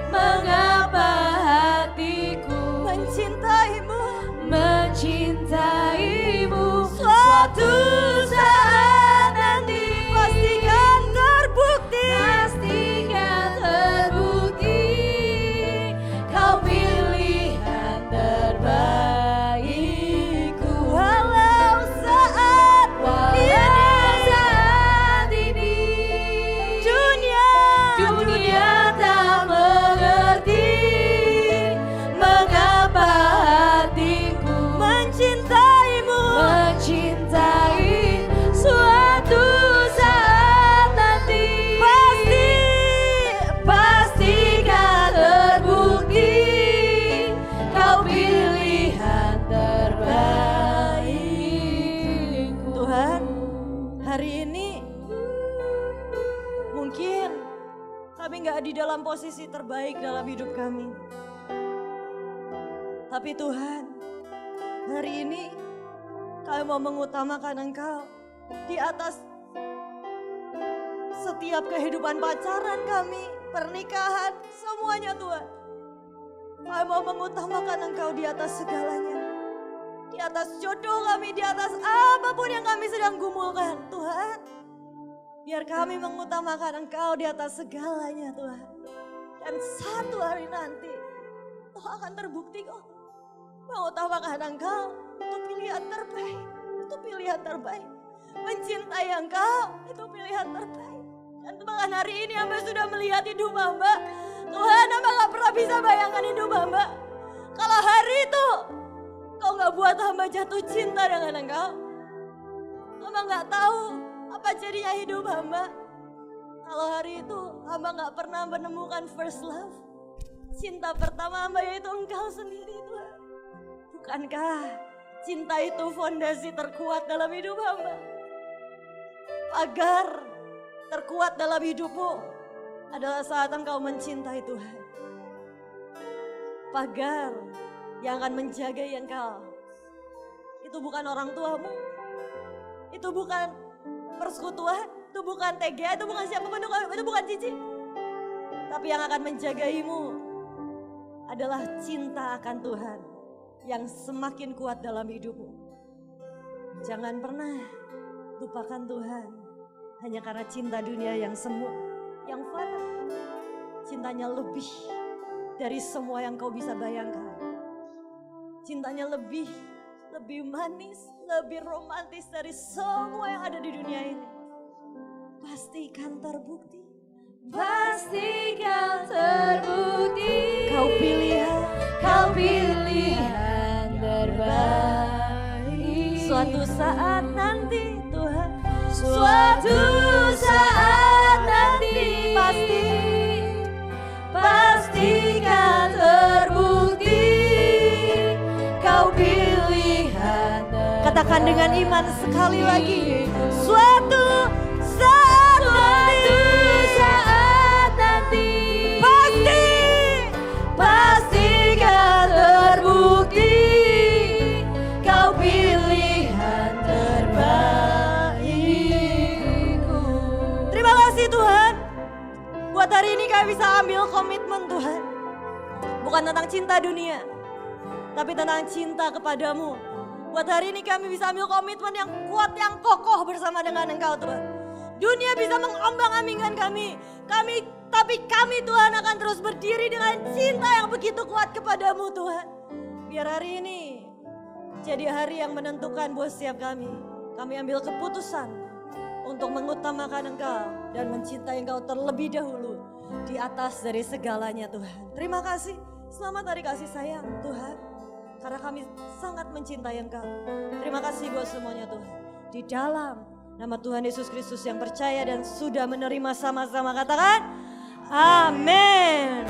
mengapa hatiku mencintaimu. Suatu saat nanti pastikan terbukti kau pilihan terbaikku. Walau saat ini dunia tak mengerti mengapa hatiku mencintaimu. Suatu saat nanti pastikan terbukti kau pilihan terbaikku. Tuhan, hari ini mungkin kami gak di dalam posisi terbaik dalam hidup kami. Tapi Tuhan, hari ini kami mau mengutamakan Engkau di atas setiap kehidupan pacaran kami, pernikahan, semuanya Tuhan. Kami mau mengutamakan Engkau di atas segalanya. Di atas jodoh kami, di atas apapun yang kami sedang gumulkan. Tuhan, biar kami mengutamakan Engkau di atas segalanya Tuhan. Dan satu hari nanti, Kau akan terbukti kok. Mengutamakan Engkau, itu pilihan terbaik. Itu pilihan terbaik. Mencintai Engkau, itu pilihan terbaik. Dan bahkan hari ini hamba sudah melihat hidup hamba. Tuhan, hamba gak pernah bisa bayangkan hidup hamba. Kalau hari itu Kau gak buat hamba jatuh cinta dengan Engkau, hamba gak tahu apa jadinya hidup hamba. Kalau hari itu hamba gak pernah menemukan first love, cinta pertama hamba yaitu Engkau sendiri Tuhan. Bukankah cinta itu fondasi terkuat dalam hidup hamba? Agar terkuat dalam hidupmu adalah saat Engkau mencintai Tuhan. Pagar yang akan menjaga Engkau itu bukan orang tuamu, itu bukan persekutuan, itu bukan TGA, itu bukan siapapun, itu bukan cici. Tapi yang akan menjagaimu adalah cinta akan Tuhan yang semakin kuat dalam hidupmu. Jangan pernah lupakan Tuhan hanya karena cinta dunia yang semu, yang fana. Cintanya lebih dari semua yang kau bisa bayangkan. Cintanya lebih manis, lebih romantis dari semua yang ada di dunia ini. Pastikan terbukti. Pastikan terbukti. Kau pilihan terbaik. Suatu saat nanti Tuhan, Suatu saat nanti pastikan terbukti. Kau pilihan terbaik. katakan dengan iman sekali lagi. Suatu saat nanti pastikan terbukti. Kau pilihan terbaikku. Terima kasih Tuhan. Buat hari ini kami bisa ambil komitmen Tuhan. Bukan tentang cinta dunia, tapi tentang cinta kepadamu. Buat hari ini kami bisa ambil komitmen yang kuat, yang kokoh bersama dengan Engkau Tuhan. Dunia bisa mengombang-ambingkan kami. Tapi kami Tuhan akan terus berdiri dengan cinta yang begitu kuat kepadamu Tuhan. Biar hari ini jadi hari yang menentukan buat setiap kami. Kami ambil keputusan untuk mengutamakan Engkau dan mencintai Engkau terlebih dahulu di atas dari segalanya Tuhan. Terima kasih. Selamat hari kasih sayang Tuhan. Karena kami sangat mencintai Engkau. Terima kasih buat semuanya Tuhan. Di dalam nama Tuhan Yesus Kristus yang percaya dan sudah menerima sama-sama katakan amin.